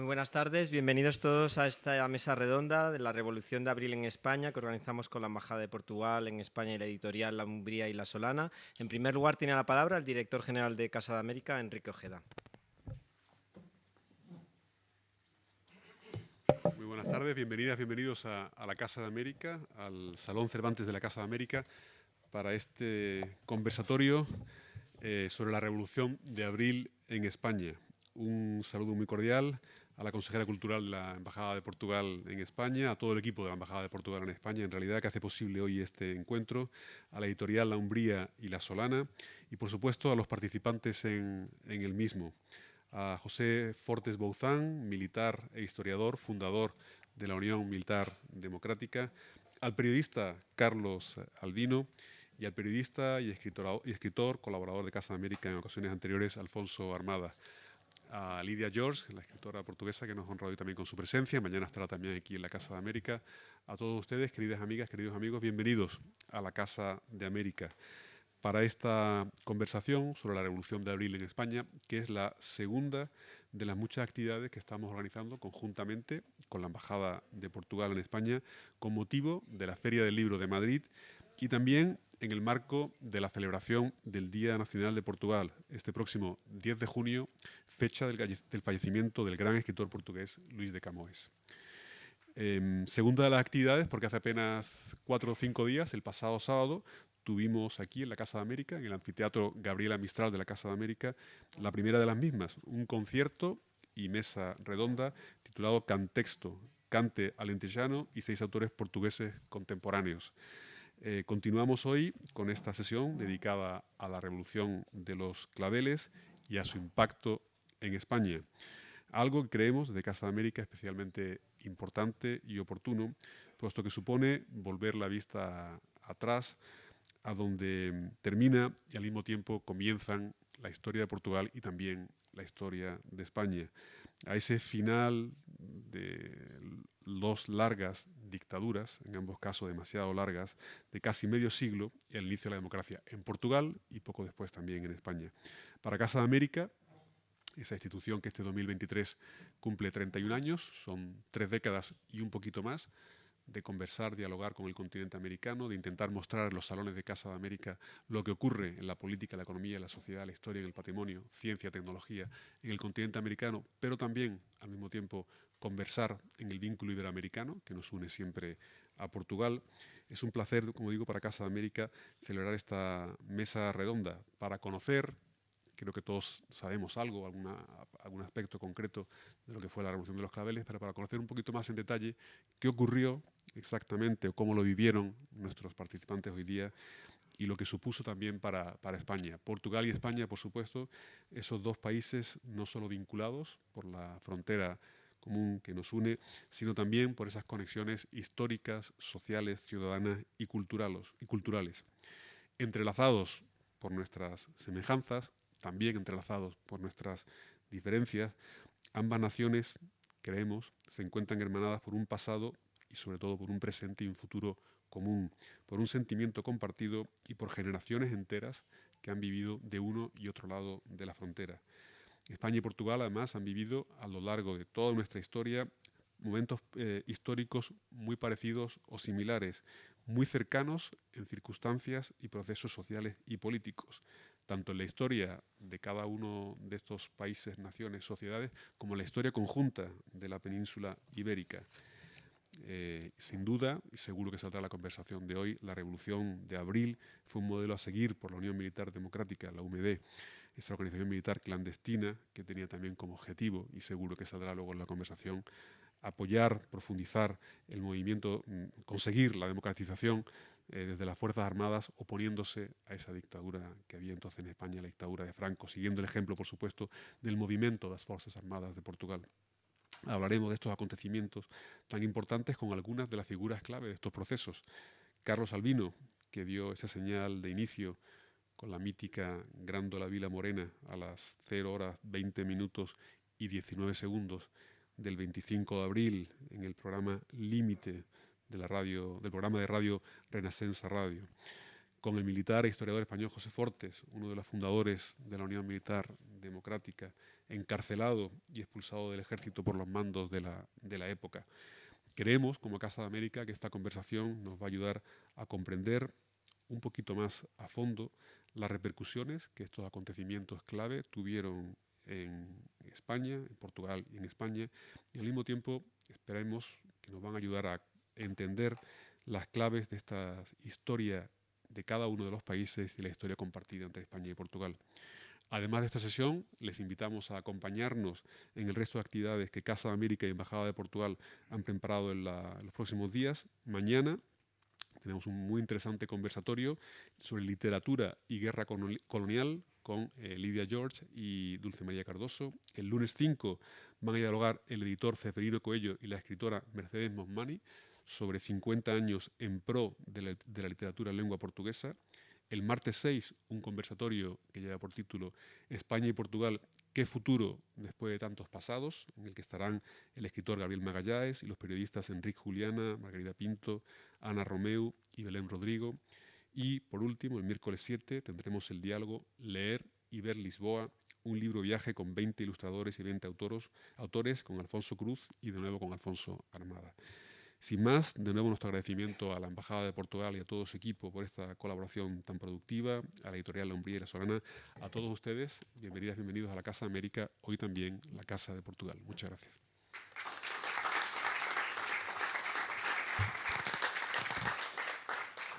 buenas tardes, bienvenidos todos a esta mesa redonda de la Revolución de Abril en España que organizamos con la Embajada de Portugal en España y la editorial La Umbría y La Solana. En primer lugar tiene la palabra el director general de Casa de América, Enrique Ojeda. Muy buenas tardes, bienvenidos a la Casa de América, al Salón Cervantes de la Casa de América, para este conversatorio sobre la Revolución de Abril en España. Un saludo muy cordial a la consejera cultural de la Embajada de Portugal en España, a todo el equipo de la Embajada de Portugal en España, en realidad, que hace posible hoy este encuentro, a la editorial La Umbría y La Solana, y por supuesto a los participantes en el mismo. A José Fortes Bouzán, militar e historiador, fundador de la Unión Militar Democrática, al periodista Carlos Albino y al periodista y escritor, colaborador de Casa de América en ocasiones anteriores, Alfonso Armada. A Lidia George, la escritora portuguesa que nos honra hoy también con su presencia, mañana estará también aquí en la Casa de América. A todos ustedes, queridas amigas, queridos amigos, bienvenidos a la Casa de América para esta conversación sobre la Revolución de Abril en España, que es la segunda de las muchas actividades que estamos organizando conjuntamente con la Embajada de Portugal en España con motivo de la Feria del Libro de Madrid y también en el marco de la celebración del Día Nacional de Portugal, este próximo 10 de junio, fecha del fallecimiento del gran escritor portugués Luís de Camões. Segunda de las actividades, porque hace apenas 4 o 5 días, el pasado sábado, tuvimos aquí en la Casa de América, en el anfiteatro Gabriela Mistral de la Casa de América, la primera de las mismas, un concierto y mesa redonda titulado Cantexto, Cante Alentejano y 6 autores portugueses contemporáneos. Continuamos hoy con esta sesión dedicada a la Revolución de los Claveles y a su impacto en España. Algo que creemos desde Casa de América especialmente importante y oportuno, puesto que supone volver la vista atrás a donde termina y al mismo tiempo comienzan la historia de Portugal y también la historia de España. A ese final de 2 largas dictaduras, en ambos casos demasiado largas, de casi medio siglo, y el inicio de la democracia en Portugal y poco después también en España. Para Casa de América, esa institución que este 2023 cumple 31 años, son 3 décadas y un poquito más, de conversar, dialogar con el continente americano, de intentar mostrar en los salones de Casa de América lo que ocurre en la política, la economía, la sociedad, la historia, en el patrimonio, ciencia, tecnología, en el continente americano, pero también, al mismo tiempo, conversar en el vínculo iberoamericano que nos une siempre a Portugal. Es un placer, como digo, para Casa de América celebrar esta mesa redonda para conocer. Creo que todos sabemos algo, algún aspecto concreto de lo que fue la Revolución de los Claveles, pero para conocer un poquito más en detalle qué ocurrió exactamente o cómo lo vivieron nuestros participantes hoy día y lo que supuso también para España. Portugal y España, por supuesto, esos 2 países no solo vinculados por la frontera común que nos une, sino también por esas conexiones históricas, sociales, ciudadanas y culturales. Entrelazados por nuestras semejanzas, también entrelazados por nuestras diferencias, ambas naciones, creemos, se encuentran hermanadas por un pasado y sobre todo por un presente y un futuro común, por un sentimiento compartido y por generaciones enteras que han vivido de uno y otro lado de la frontera. España y Portugal, además, han vivido a lo largo de toda nuestra historia momentos históricos muy parecidos o similares, muy cercanos en circunstancias y procesos sociales y políticos, tanto en la historia de cada uno de estos países, naciones, sociedades, como en la historia conjunta de la península ibérica. Sin duda, y seguro que saldrá la conversación de hoy, la Revolución de Abril fue un modelo a seguir por la Unión Militar Democrática, la UMD, esa organización militar clandestina que tenía también como objetivo, y seguro que saldrá luego en la conversación, apoyar, profundizar el movimiento, conseguir la democratización desde las Fuerzas Armadas, oponiéndose a esa dictadura que había entonces en España, la dictadura de Franco, siguiendo el ejemplo, por supuesto, del movimiento de las Fuerzas Armadas de Portugal. Hablaremos de estos acontecimientos tan importantes con algunas de las figuras clave de estos procesos. Carlos Albino, que dio esa señal de inicio con la mítica Grándola Vila Morena a las 0 horas 20 minutos y 19 segundos del 25 de abril en el programa Límite de la radio, del programa de radio Renacenza Radio. con el militar e historiador español José Fortes, uno de los fundadores de la Unión Militar Democrática, encarcelado y expulsado del ejército por los mandos de la época. Creemos, como Casa de América, que esta conversación nos va a ayudar a comprender un poquito más a fondo las repercusiones que estos acontecimientos clave tuvieron en España, en Portugal y en España, y al mismo tiempo esperemos que nos van a ayudar a entender las claves de esta historia de cada uno de los países y la historia compartida entre España y Portugal. Además de esta sesión, les invitamos a acompañarnos en el resto de actividades que Casa de América y Embajada de Portugal han preparado en los próximos días. Mañana tenemos un muy interesante conversatorio sobre literatura y guerra colonial con Lidia George y Dulce María Cardoso. El lunes 5 van a dialogar el editor Ceferino Coello y la escritora Mercedes Mosmani sobre 50 años en pro de la literatura en lengua portuguesa. El martes 6, un conversatorio que lleva por título España y Portugal, ¿qué futuro después de tantos pasados?, en el que estarán el escritor Gabriel Magalláes y los periodistas Enrique Juliana, Margarida Pinto, Ana Romeu y Belén Rodrigo. Y por último, el miércoles 7 tendremos el diálogo Leer y ver Lisboa, un libro viaje con 20 ilustradores y 20 autores con Alfonso Cruz y de nuevo con Alfonso Armada. Sin más, de nuevo nuestro agradecimiento a la Embajada de Portugal y a todo su equipo por esta colaboración tan productiva, a la editorial La Umbría y La Solana, a todos ustedes, bienvenidas, bienvenidos a la Casa de América, hoy también la Casa de Portugal. Muchas gracias.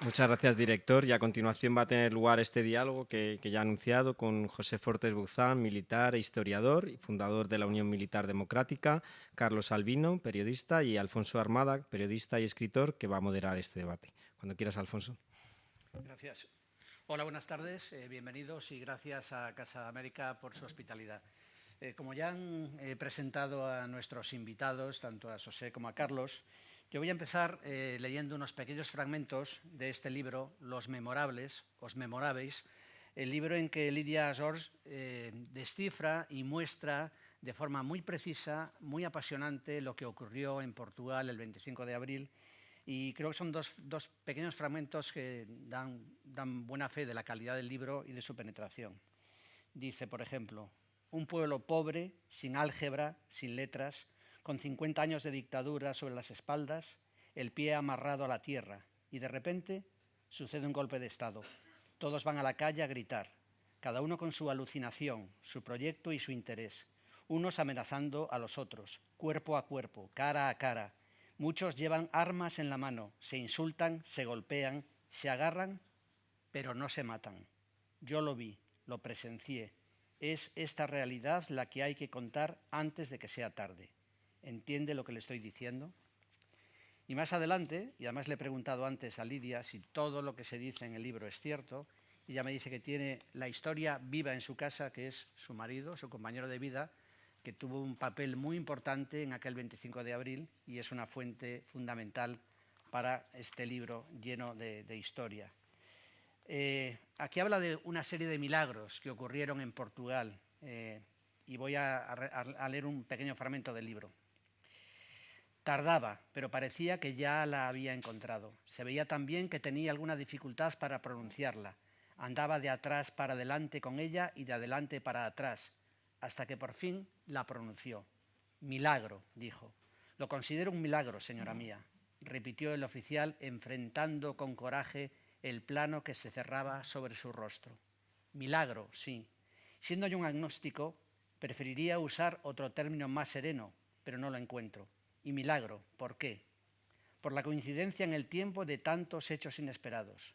Muchas gracias, director. Y a continuación va a tener lugar este diálogo que ya ha anunciado con José Fortes Bouzán, militar e historiador y fundador de la Unión Militar Democrática, Carlos Albino, periodista, y Alfonso Armada, periodista y escritor, que va a moderar este debate. Cuando quieras, Alfonso. Gracias. Hola, buenas tardes, bienvenidos y gracias a Casa de América por su hospitalidad. Como ya han presentado a nuestros invitados, tanto a José como a Carlos, yo voy a empezar leyendo unos pequeños fragmentos de este libro, Los Memorables, Os Memoráveis, el libro en que Lidia George descifra y muestra de forma muy precisa, muy apasionante, lo que ocurrió en Portugal el 25 de abril. Y creo que son dos pequeños fragmentos que dan buena fe de la calidad del libro y de su penetración. Dice, por ejemplo, un pueblo pobre, sin álgebra, sin letras, con 50 años de dictadura sobre las espaldas, el pie amarrado a la tierra, y de repente sucede un golpe de Estado. Todos van a la calle a gritar, cada uno con su alucinación, su proyecto y su interés, unos amenazando a los otros, cuerpo a cuerpo, cara a cara. Muchos llevan armas en la mano, se insultan, se golpean, se agarran, pero no se matan. Yo lo vi, lo presencié. Es esta realidad la que hay que contar antes de que sea tarde. ¿Entiende lo que le estoy diciendo? Y más adelante, y además le he preguntado antes a Lidia si todo lo que se dice en el libro es cierto, y ella me dice que tiene la historia viva en su casa, que es su marido, su compañero de vida, que tuvo un papel muy importante en aquel 25 de abril y es una fuente fundamental para este libro lleno de historia. Aquí habla de una serie de milagros que ocurrieron en Portugal y voy a leer un pequeño fragmento del libro. Tardaba, pero parecía que ya la había encontrado. Se veía también que tenía alguna dificultad para pronunciarla. Andaba de atrás para adelante con ella y de adelante para atrás, hasta que por fin la pronunció. Milagro, dijo. Lo considero un milagro, señora mía, repitió el oficial, enfrentando con coraje el plano que se cerraba sobre su rostro. Milagro, sí. Siendo yo un agnóstico, preferiría usar otro término más sereno, pero no lo encuentro. Y milagro, ¿por qué? Por la coincidencia en el tiempo de tantos hechos inesperados.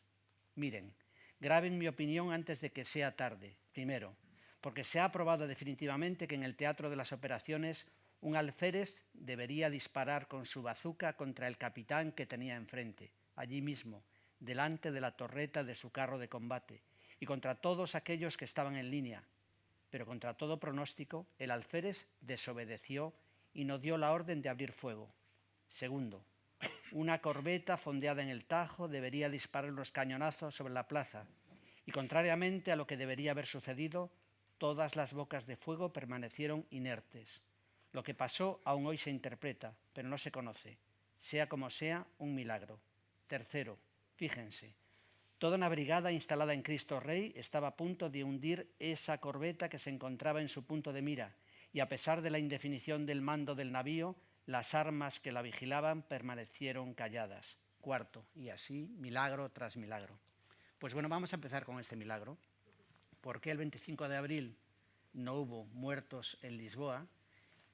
Miren, graben mi opinión antes de que sea tarde. Primero, porque se ha aprobado definitivamente que en el teatro de las operaciones un alférez debería disparar con su bazuca contra el capitán que tenía enfrente, allí mismo, delante de la torreta de su carro de combate, y contra todos aquellos que estaban en línea. Pero contra todo pronóstico, el alférez desobedeció y no dio la orden de abrir fuego. Segundo, una corbeta fondeada en el Tajo debería disparar unos cañonazos sobre la plaza, y contrariamente a lo que debería haber sucedido, todas las bocas de fuego permanecieron inertes. Lo que pasó aún hoy se interpreta, pero no se conoce. Sea como sea, un milagro. Tercero, fíjense, Toda una brigada instalada en Cristo Rey estaba a punto de hundir esa corbeta que se encontraba en su punto de mira, y a pesar de la indefinición del mando del navío, las armas que la vigilaban permanecieron calladas. Cuarto, y así, milagro tras milagro. Pues bueno, vamos a empezar con este milagro. ¿Por qué el 25 de abril no hubo muertos en Lisboa?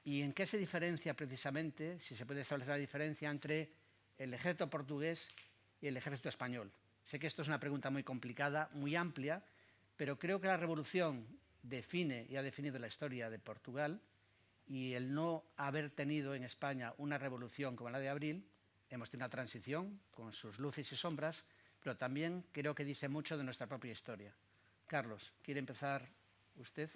¿Y en qué se diferencia precisamente, si se puede establecer la diferencia, entre el ejército portugués y el ejército español? Sé que esto es una pregunta muy complicada, muy amplia, pero creo que la revolución define y ha definido la historia de Portugal, y el no haber tenido en España una revolución como la de abril, hemos tenido una transición con sus luces y sombras, pero también creo que dice mucho de nuestra propia historia. Carlos, ¿quiere empezar usted?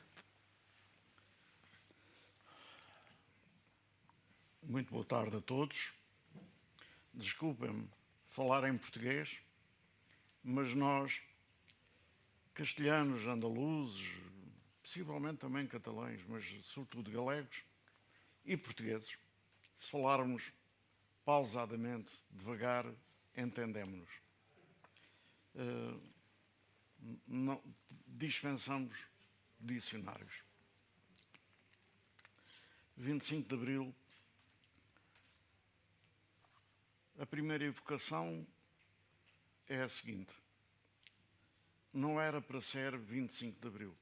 Muito boa tarde a todos. Desculpem-me falar em português, mas nós, castelhanos, andaluzes, possivelmente também catalães, mas sobretudo galegos e portugueses, se falarmos pausadamente, devagar, entendemos-nos. Não dispensamos dicionários. 25 de Abril, a primeira evocação é a seguinte: não era para ser 25 de Abril,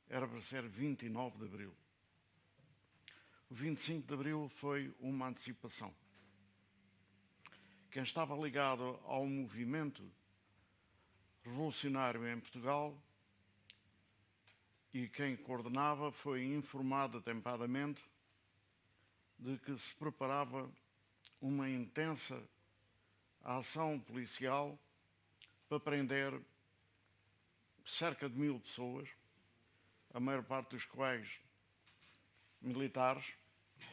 era para ser 29 de Abril. O 25 de Abril foi uma antecipação. Quem estava ligado ao movimento revolucionário em Portugal e quem coordenava foi informado atempadamente de que se preparava uma intensa ação policial para prender cerca de 1000 pessoas, a maior parte dos quais militares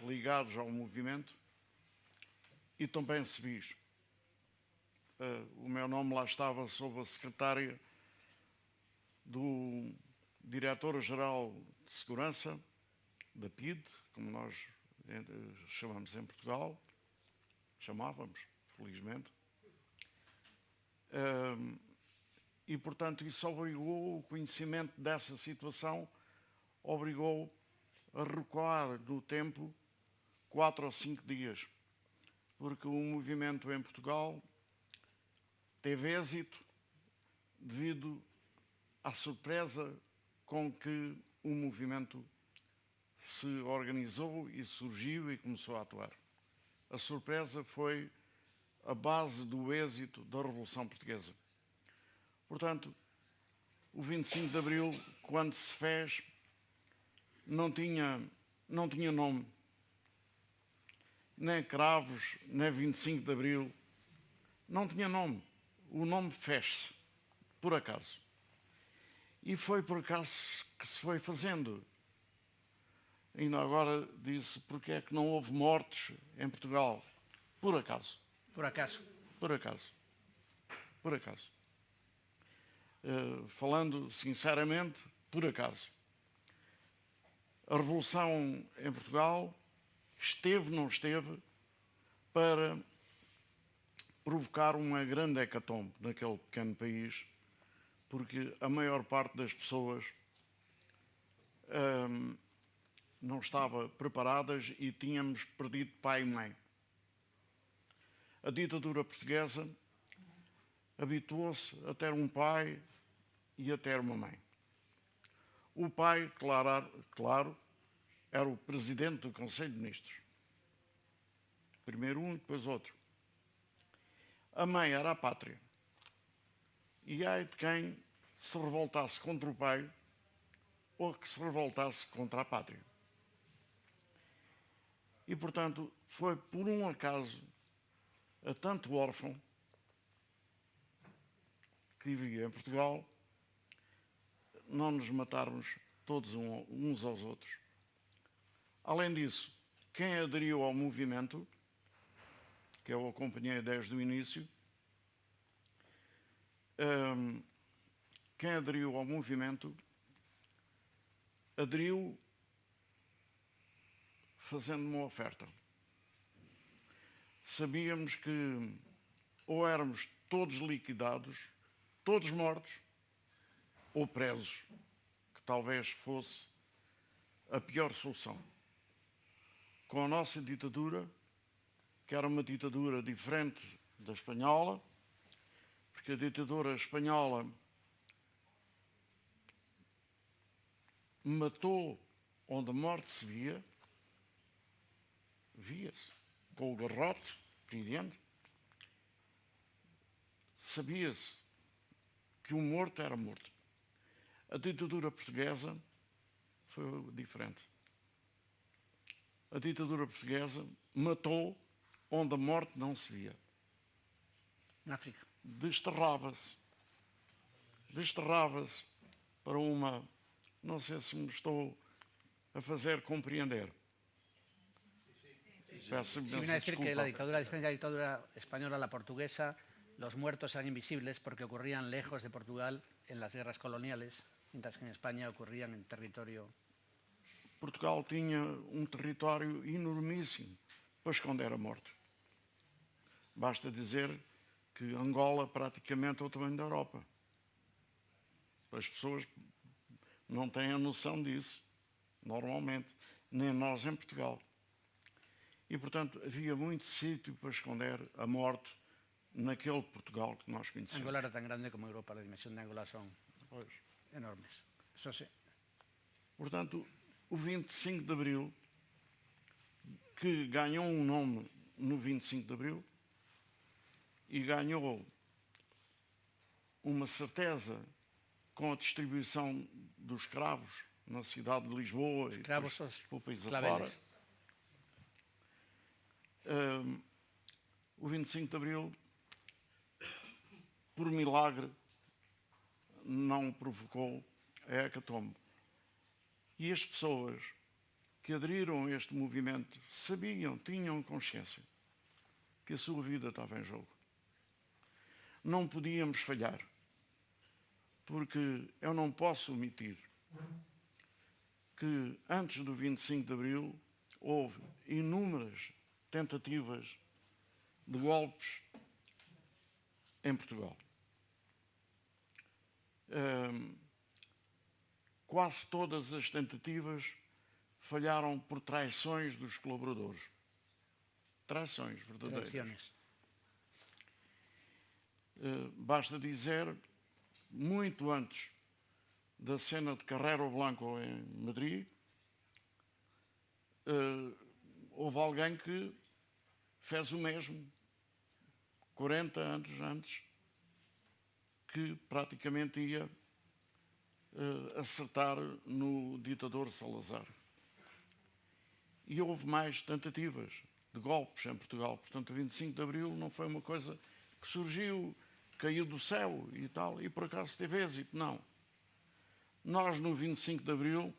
ligados ao movimento e também civis. O meu nome lá estava sob a secretária do Diretor-Geral de Segurança, da PIDE, como nós chamamos em Portugal, chamávamos, felizmente. E, portanto, isso obrigou, o conhecimento dessa situação obrigou a recuar no tempo 4 ou 5 dias, porque o movimento em Portugal teve êxito devido à surpresa com que o movimento se organizou e surgiu e começou a atuar. A surpresa foi a base do êxito da Revolução Portuguesa. Portanto, o 25 de Abril, quando se fez, não tinha nome. Nem cravos, nem 25 de Abril. Não tinha nome. O nome fez-se, por acaso. E foi por acaso que se foi fazendo. Ainda agora disse porque é que não houve mortes em Portugal. Por acaso. Por acaso. Por acaso. Por acaso. Falando sinceramente, por acaso. A Revolução em Portugal esteve, não esteve, para provocar uma grande hecatombe naquele pequeno país, porque a maior parte das pessoas não estava preparadas e tínhamos perdido pai e mãe. A ditadura portuguesa habituou-se a ter um pai e a ter uma mãe. O pai, claro, era o presidente do Conselho de Ministros. Primeiro um e depois outro. A mãe era a pátria. E ai de quem se revoltasse contra o pai ou que se revoltasse contra a pátria. E, portanto, foi por um acaso a tanto órfão que vivia em Portugal não nos matarmos todos uns aos outros. Além disso, quem aderiu ao movimento, que eu acompanhei desde o início, quem aderiu ao movimento aderiu fazendo uma oferta. Sabíamos que ou éramos todos liquidados, todos mortos, ou presos, que talvez fosse a pior solução. Com a nossa ditadura, que era uma ditadura diferente da espanhola, porque a ditadura espanhola matou onde a morte se via, via-se, com o garrote, prendendo. Sabia-se que o morto era morto. A ditadura portuguesa foi diferente. A ditadura portuguesa matou onde a morte não se via. En África. Desterrava-se. Desterrava-se para uma... Não sei se me estou a fazer compreender. Peço Sí, viene a decir que la dictadura, a diferencia de la dictadura española, la portuguesa, los muertos eran invisibles porque ocurrían lejos de Portugal en las guerras coloniales, mientras que en España ocurrían en territorio. Portugal tinha um território enormíssimo para esconder a morte. Basta dizer que Angola praticamente é o tamanho da Europa. As pessoas não têm a noção disso, normalmente, nem nós em Portugal. E, portanto, havia muito sítio para esconder a morte naquele Portugal que nós conhecemos. Angola era tan grande como Europa, la dimensión de Angola son Pois. enormes. Eso sí. Portanto, o 25 de Abril, que ganhou um nome no 25 de Abril e ganhou uma certeza com a distribuição dos escravos na cidade de Lisboa e Escravos depois os pelo país claveles. afora. O 25 de Abril, por milagre, não provocou a hecatombe. E as pessoas que aderiram a este movimento sabiam, tinham consciência que a sua vida estava em jogo. Não podíamos falhar, porque eu não posso omitir que antes do 25 de Abril houve inúmeras tentativas de golpes em Portugal. Quase todas as tentativas falharam por traições dos colaboradores. Traições verdadeiras. Traiciones. Basta dizer, muito antes da cena de Carrero Blanco em Madrid, houve alguém que fez o mesmo 40 anos antes, que praticamente ia acertar no ditador Salazar. E houve mais tentativas de golpes em Portugal. Portanto, o 25 de Abril não foi uma coisa que surgiu, caiu do céu e tal, e por acaso teve êxito. Não. Nós, no 25 de Abril,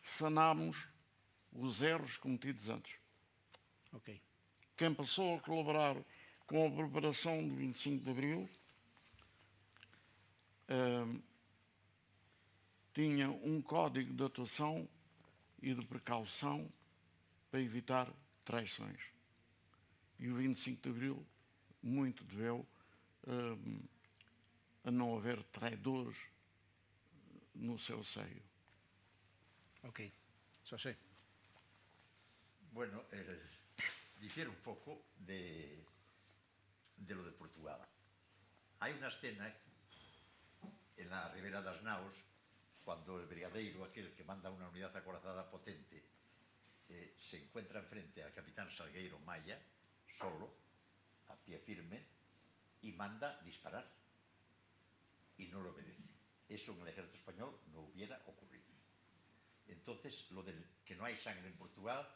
sanámos os erros cometidos antes. Ok. Quem passou a colaborar com a preparação do 25 de Abril tinha um código de atuação e de precaução para evitar traições. E o 25 de Abril muito deveu a não haver traidores no seu seio. Ok. Eso sí. Bueno, difiere un poco de lo de Portugal. Hay una escena en la Ribera das Naos, cuando el brigadeiro, aquel que manda una unidad acorazada potente, se encuentra enfrente al capitán Salgueiro Maya, solo, a pie firme, y manda disparar. Y no lo obedece. Eso en el ejército español no hubiera ocurrido. Entonces, lo de que no hay sangre en Portugal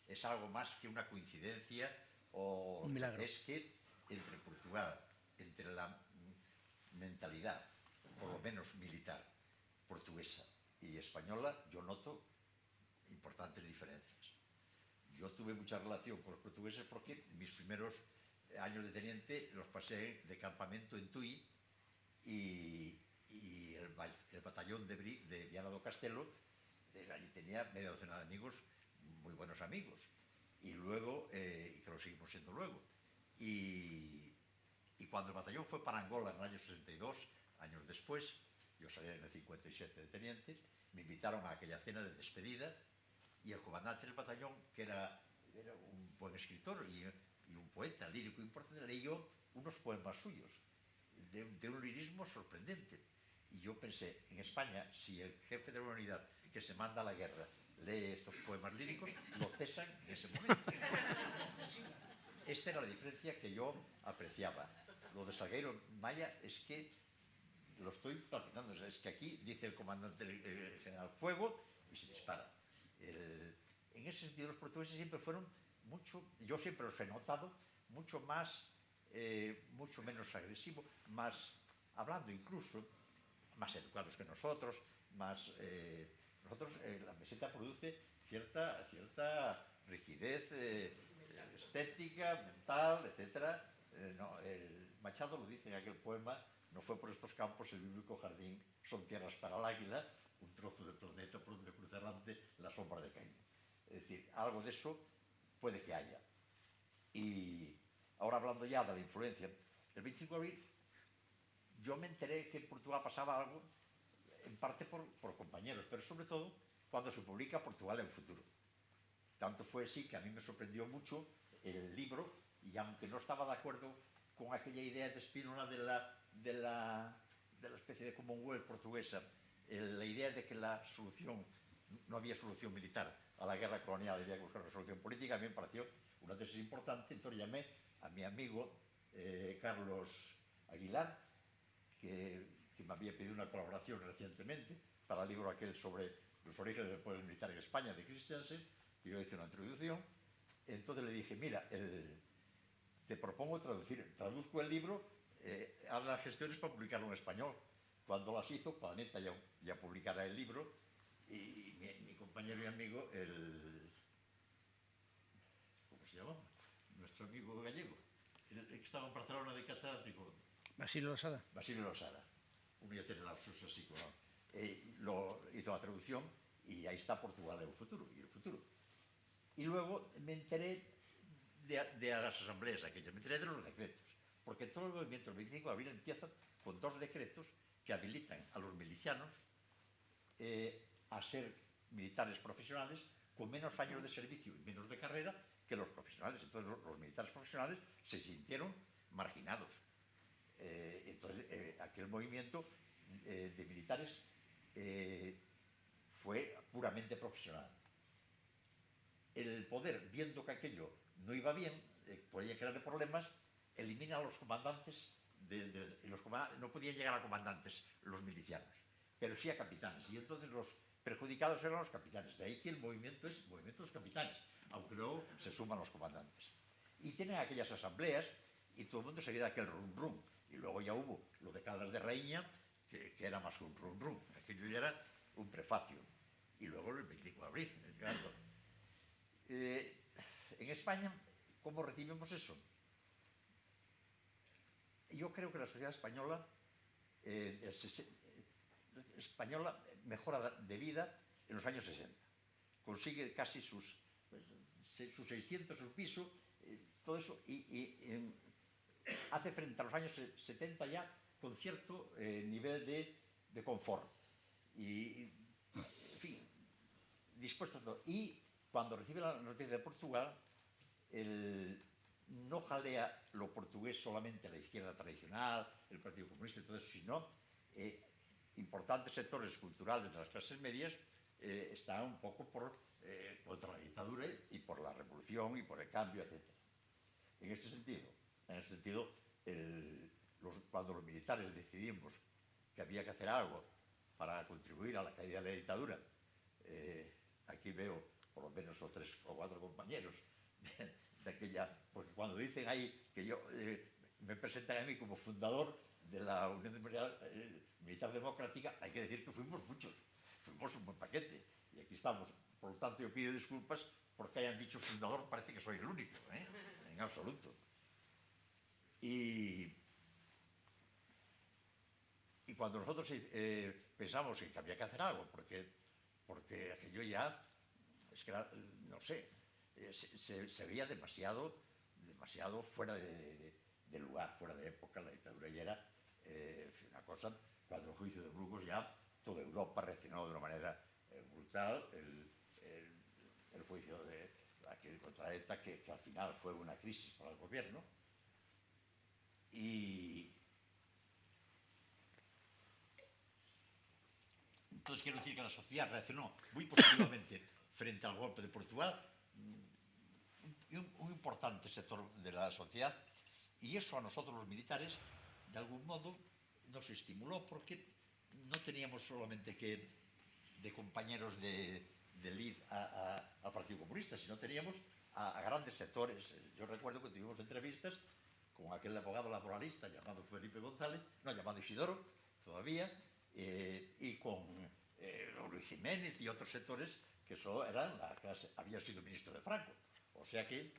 es algo más que una coincidencia o un milagro. Es que entre Portugal, entre la mentalidad, por lo menos militar, portuguesa y española, yo noto importantes diferencias. Yo tuve mucha relación con los portugueses porque mis primeros años de teniente los pasé de campamento en Tui y el batallón de Viana do Castelo, allí tenía media docena de amigos, muy buenos amigos, y luego, que lo seguimos siendo luego. Y Y cuando el batallón fue para Angola en el año 62, años después, yo salí en el 57 de teniente, me invitaron a aquella cena de despedida y el comandante del batallón, que era un buen escritor y un poeta lírico importante, leyó unos poemas suyos de un lirismo sorprendente. Y yo pensé, en España, si el jefe de la unidad que se manda a la guerra lee estos poemas líricos, lo cesan en ese momento. Esta era la diferencia que yo apreciaba. Lo de Salgueiro Maya es que lo estoy platicando, es que aquí dice el comandante general fuego y se dispara. En ese sentido los portugueses siempre fueron mucho, yo siempre los he notado, mucho menos agresivos, más, hablando incluso, más educados que nosotros, más, nosotros la meseta produce cierta rigidez estética, mental, etc. No, el Machado lo dice en aquel poema: no fue por estos campos el bíblico jardín, son tierras para el águila, un trozo de planeta por donde cruza errante la sombra de Caín. Es decir, algo de eso puede que haya. Y ahora hablando ya de la influencia, el 25 de abril yo me enteré que en Portugal pasaba algo, en parte por compañeros, pero sobre todo cuando se publica Portugal en Futuro. Tanto fue así que a mí me sorprendió mucho el libro, y aunque no estaba de acuerdo con aquella idea de Spínola de la especie de Commonwealth portuguesa, la idea de que la solución, no había solución militar a la guerra colonial, había que buscar una solución política, a mí me pareció una tesis importante. Entonces llamé a mi amigo Carlos Aguilar, que me había pedido una colaboración recientemente para el libro aquel sobre los orígenes del poder militar en España, de Christiansen, y yo hice una introducción. Entonces le dije, mira, te propongo traduzco el libro, haz las gestiones para publicarlo en español. Cuando las hizo, Planeta ya publicará el libro, y mi compañero y amigo, ¿cómo se llama? Nuestro amigo gallego, el que estaba en Barcelona de catedrático. Basilio Losada. Basilio Losada. Uno ya tiene lapsus así, lo hizo la traducción, y ahí está Portugal en el futuro, y luego me enteré de las asambleas aquellas, me enteré de los decretos, porque todo el movimiento del 25 de abril empieza con 2 decretos que habilitan a los milicianos a ser militares profesionales con menos años de servicio y menos de carrera que los profesionales. Entonces los militares profesionales se sintieron marginados. Entonces aquel movimiento de militares fue puramente profesional. El poder, viendo que aquello no iba bien, podía crear problemas, elimina a los comandantes, no podían llegar a comandantes los milicianos, pero sí a capitanes, y entonces los perjudicados eran los capitanes. De ahí que el movimiento es movimiento de los capitanes, aunque luego se suman los comandantes. Y tienen aquellas asambleas, y todo el mundo sabía de aquel rum rum, y luego ya hubo lo de Caldas de Raíña, que era más que un rum rum, aquello ya era un prefacio. Y luego el 25 de abril, el grado. En España, ¿cómo recibimos eso? Yo creo que la sociedad española mejora de vida en los años 60. Consigue casi sus 600, su piso, todo eso, y hace frente a los años 70 ya con cierto nivel de confort. Y, en fin, dispuesto a todo. Y cuando recibe la noticia de Portugal, no jalea lo portugués solamente la izquierda tradicional, el Partido Comunista y todo eso, sino importantes sectores culturales de las clases medias están un poco contra la dictadura y por la revolución y por el cambio, etc. En este sentido, cuando los militares decidimos que había que hacer algo para contribuir a la caída de la dictadura, aquí veo por lo menos 3 o 4 compañeros de aquella, porque cuando dicen ahí que yo me presentan a mí como fundador de la Unión Militar Democrática, hay que decir que fuimos muchos, fuimos un buen paquete, y aquí estamos. Por lo tanto, yo pido disculpas porque hayan dicho fundador, parece que soy el único, en absoluto. Y cuando nosotros pensamos que había que hacer algo, porque aquello ya, es que no sé, se veía demasiado fuera de de lugar, fuera de época. La dictadura ya era una cosa. Cuando el juicio de Burgos ya toda Europa reaccionó de una manera brutal. El juicio de aquel contra ETA, que al final fue una crisis para el gobierno. Y entonces quiero decir que la sociedad reaccionó muy positivamente frente al golpe de Portugal, un importante sector de la sociedad, y eso a nosotros los militares de algún modo nos estimuló, porque no teníamos solamente que de compañeros de lid al Partido Comunista, sino teníamos a grandes sectores. Yo recuerdo que tuvimos entrevistas con aquel abogado laboralista llamado Felipe González, no, llamado Isidoro todavía, y con Luis Jiménez y otros sectores que solo eran la clase, habían sido ministro de Franco. O sea que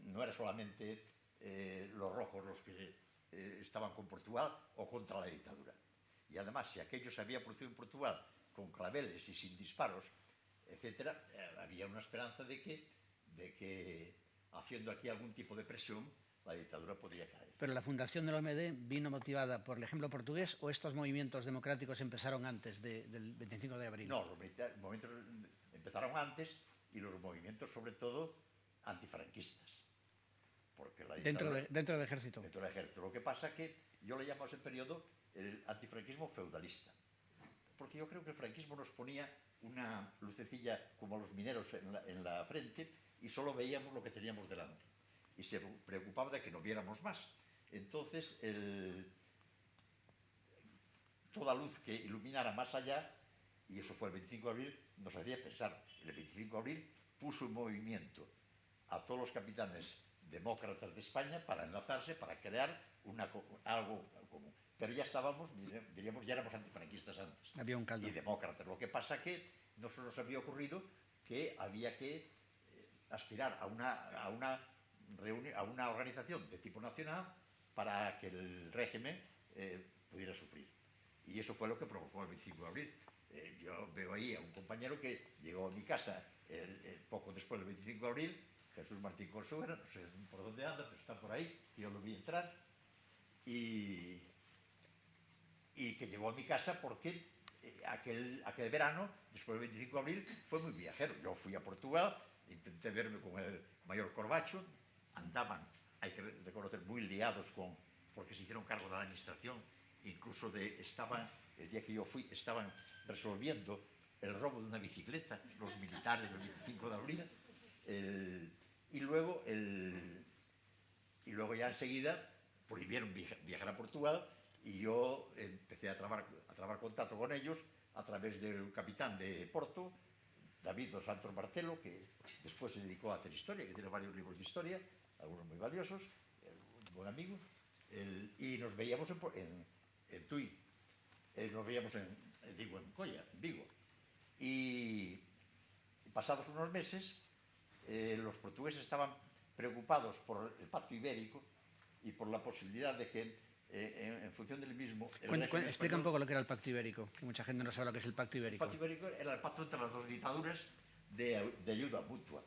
no era solamente los rojos los que estaban con Portugal o contra la dictadura. Y además, si aquello se había producido en Portugal con claveles y sin disparos, etcétera, había una esperanza de que haciendo aquí algún tipo de presión, la dictadura podía caer. ¿Pero la fundación del OMD vino motivada por el ejemplo portugués o estos movimientos democráticos empezaron antes del 25 de abril? No, los movimientos empezaron antes, y los movimientos sobre todo antifranquistas. Porque la dictadura, dentro del ejército. Dentro del ejército. Lo que pasa que yo le llamo a ese periodo el antifranquismo feudalista. Porque yo creo que el franquismo nos ponía una lucecilla como a los mineros en la frente, y solo veíamos lo que teníamos delante. Y se preocupaba de que no viéramos más. Entonces, toda luz que iluminara más allá, y eso fue el 25 de abril, nos hacía pensar. El 25 de abril puso en movimiento a todos los capitanes demócratas de España para enlazarse, para crear algo común. Pero ya estábamos, diríamos, ya éramos antifranquistas antes. Había un caldo. Y demócratas. Lo que pasa que no se nos había ocurrido que había que aspirar a una organización de tipo nacional para que el régimen pudiera sufrir. Y eso fue lo que provocó el 25 de abril. Yo veo ahí a un compañero que llegó a mi casa poco después del 25 de abril, Jesús Martín Consuegra, no sé por dónde anda, pero está por ahí, yo lo vi entrar, y que llegó a mi casa porque aquel verano, después del 25 de abril, fue muy viajero. Yo fui a Portugal, intenté verme con el mayor Corbacho, andaban, hay que reconocer, muy liados porque se hicieron cargo de la administración, incluso el día que yo fui, estaban resolviendo el robo de una bicicleta, los militares del 25 de abril, y luego ya enseguida prohibieron viajar a Portugal, y yo empecé a trabar contacto con ellos a través del capitán de Porto, David dos Santos Martelo, que después se dedicó a hacer historia, que tiene varios libros de historia, algunos muy valiosos, un buen amigo, y nos veíamos en Tui, nos veíamos en Coia, en Vigo. Y pasados unos meses, los portugueses estaban preocupados por el Pacto Ibérico y por la posibilidad de que, en función del mismo... Explica un poco lo que era el Pacto Ibérico, que mucha gente no sabe lo que es el Pacto Ibérico. El Pacto Ibérico era el pacto entre las dos dictaduras de ayuda mutua.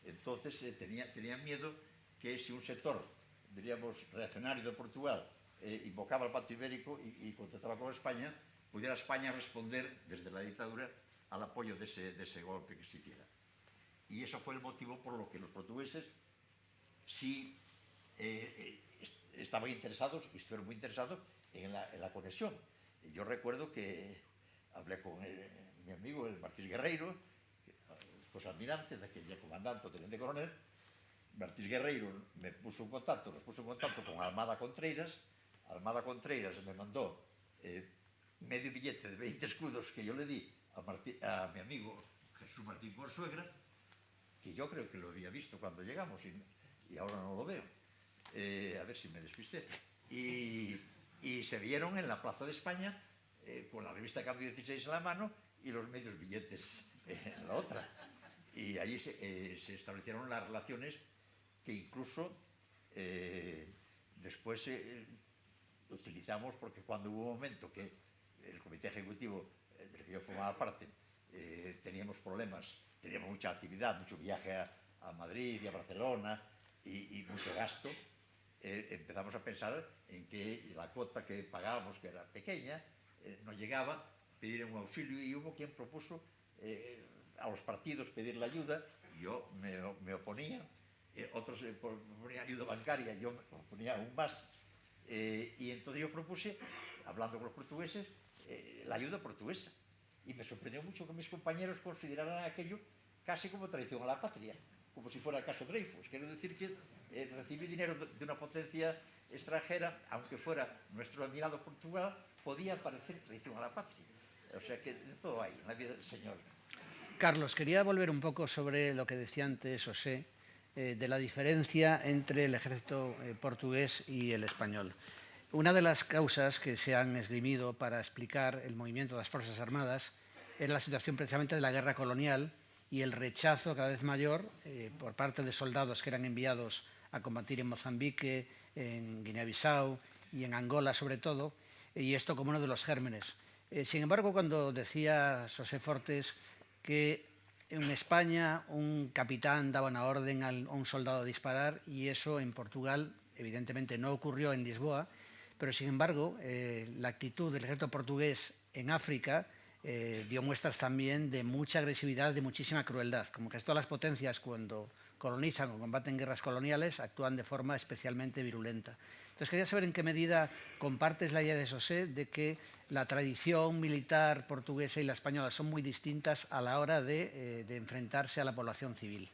Entonces tenían miedo que si un sector, diríamos, reaccionario de Portugal invocaba el Pacto Ibérico y contactaba con España, pudiera España responder desde la dictadura al apoyo de ese golpe que se hiciera. Y eso fue el motivo por lo que los portugueses sí estaban interesados, y estuvieron muy interesados en la conexión. Yo recuerdo que hablé con mi amigo, el Martínez Guerreiro, después almirante, de aquel ya comandante o teniente coronel. Martínez Guerreiro nos puso en contacto con Almada Contreiras. Almada Contreiras me mandó medio billete de 20 escudos que yo le di a mi amigo Jesús Martín Consuegra, que yo creo que lo había visto cuando llegamos y ahora no lo veo. A ver si me despisté. Y se vieron en la Plaza de España con la revista Cambio 16 en la mano y los medios billetes en la otra. Y allí se establecieron las relaciones que incluso después utilizamos, porque cuando hubo un momento que el comité ejecutivo del que yo formaba parte teníamos problemas, teníamos mucha actividad, mucho viaje a Madrid y a Barcelona y mucho gasto, empezamos a pensar en que la cuota que pagábamos, que era pequeña, no llegaba, pedir un auxilio, y hubo quien propuso a los partidos pedir la ayuda. Yo me oponía, otros proponían ayuda bancaria, yo me oponía aún más, y entonces yo propuse, hablando con los portugueses, la ayuda portuguesa, y me sorprendió mucho que mis compañeros consideraran aquello casi como traición a la patria, como si fuera el caso Dreyfus. Quiero decir que recibir dinero de una potencia extranjera, aunque fuera nuestro admirado Portugal, podía parecer traición a la patria. O sea que de todo hay en la vida del Señor. Carlos, quería volver un poco sobre lo que decía antes José, de la diferencia entre el ejército portugués y el español. Una de las causas que se han esgrimido para explicar el movimiento de las Fuerzas Armadas era la situación precisamente de la guerra colonial y el rechazo cada vez mayor por parte de soldados que eran enviados a combatir en Mozambique, en Guinea-Bissau y en Angola sobre todo, y esto como uno de los gérmenes. Sin embargo, cuando decía José Fortes que en España un capitán daba una orden a un soldado a disparar, y eso en Portugal evidentemente no ocurrió en Lisboa, pero sin embargo la actitud del ejército portugués en África dio muestras también de mucha agresividad, de muchísima crueldad, como que todas las potencias cuando colonizan o combaten guerras coloniales actúan de forma especialmente virulenta. Entonces quería saber en qué medida compartes la idea de José de que la tradición militar portuguesa y la española son muy distintas a la hora de enfrentarse a la población civil.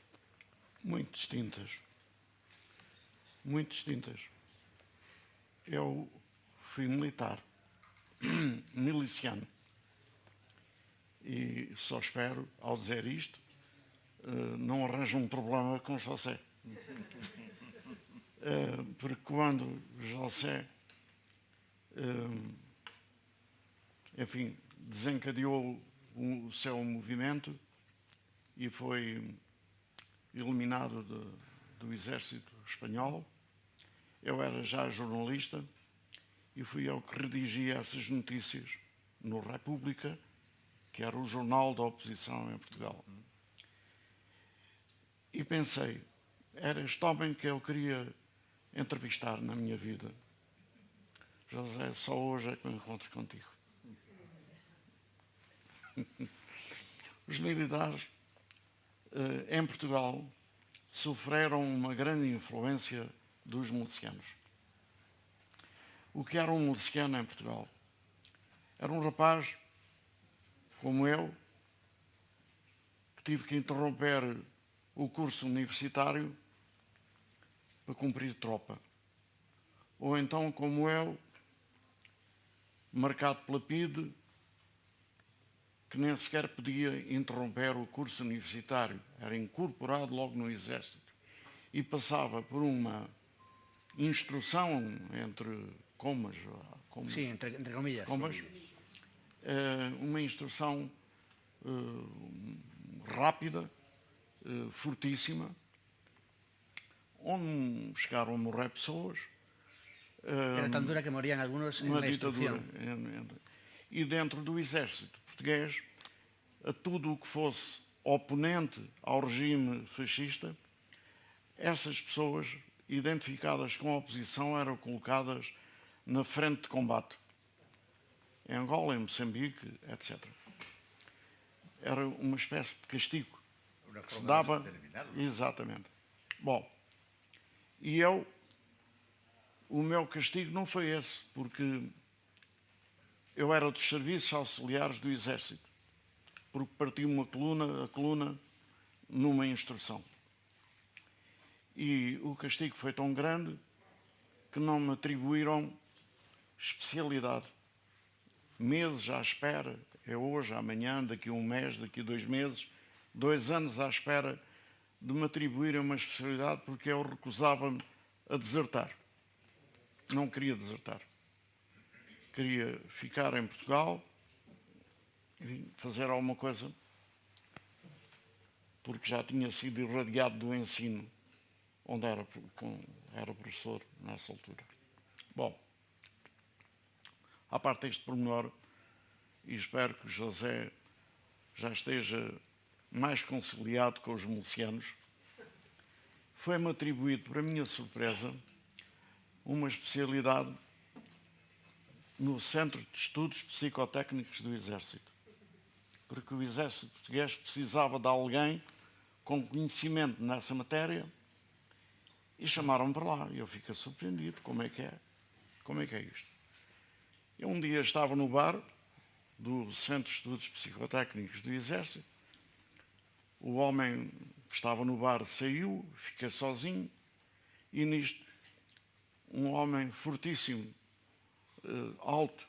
Muito distintas. Muito distintas. Eu fui militar, miliciano. E só espero, ao dizer isto, não arranjo um problema com José. Porque quando José, enfim, desencadeou o seu movimento e foi eliminado do exército espanhol, eu era já jornalista e fui eu que redigia essas notícias no República, que era o jornal da oposição em Portugal. E pensei, era este homem que eu queria entrevistar na minha vida. José, só hoje é que me encontro contigo. Os militares em Portugal sofreram uma grande influência dos milicianos. O que era um miliciano em Portugal? Era um rapaz como eu, que tive que interromper o curso universitário para cumprir tropa. Ou então, como eu, marcado pela PIDE, que nem sequer podia interromper o curso universitário, era incorporado logo no Exército e passava por uma instrução entre comas. Sim, entre comillas. Comas, uma instrução rápida, fortíssima, onde chegaram a morrer pessoas. Era tan dura que morían algunos en la instrucción. E dentro do exército português, a tudo o que fosse oponente ao regime fascista, essas pessoas identificadas com a oposição eram colocadas na frente de combate. Em Angola, em Moçambique, etc. Era uma espécie de castigo que se dava. Exatamente. Bom, e o meu castigo não foi esse, porque eu era dos serviços auxiliares do Exército, porque parti a coluna numa instrução. E o castigo foi tão grande que não me atribuíram especialidade. Meses à espera, é hoje, amanhã, daqui a um mês, daqui a 2 meses, 2 anos à espera de me atribuírem uma especialidade, porque eu recusava-me a desertar. Não queria desertar. Queria ficar em Portugal e fazer alguma coisa, porque já tinha sido irradiado do ensino, onde era professor nessa altura. Bom, à parte deste pormenor, e espero que o José já esteja mais conciliado com os milicianos, foi-me atribuído, para minha surpresa, uma especialidade no Centro de Estudos Psicotécnicos do Exército, porque o Exército Português precisava de alguém com conhecimento nessa matéria e chamaram-me para lá. E eu fiquei surpreendido, como é que é isto? Eu um dia estava no bar do Centro de Estudos Psicotécnicos do Exército, o homem que estava no bar saiu, fiquei sozinho, e nisto um homem fortíssimo, alto,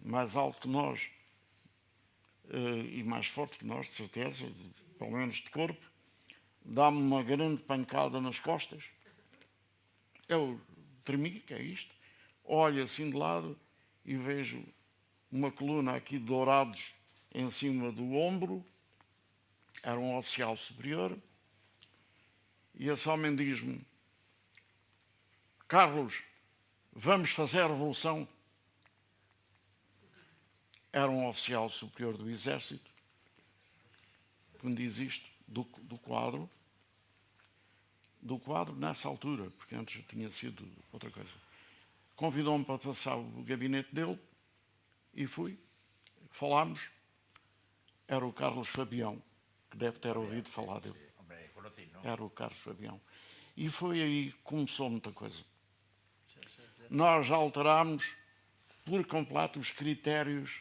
mais alto que nós, e mais forte que nós, de certeza, pelo menos de corpo, dá-me uma grande pancada nas costas. Eu tremi, que é isto, olho assim de lado e vejo uma coluna aqui de dourados em cima do ombro. Era um oficial superior, e esse homem diz-me: Carlos, vamos fazer a revolução. Era um oficial superior do Exército que me diz isto, do quadro nessa altura, porque antes tinha sido outra coisa. Convidou-me para passar o gabinete dele e fui. Falámos. Era o Carlos Fabião, que deve ter ouvido falar dele. Era o Carlos Fabião. E foi aí que começou muita coisa. Nós alterámos por completo os critérios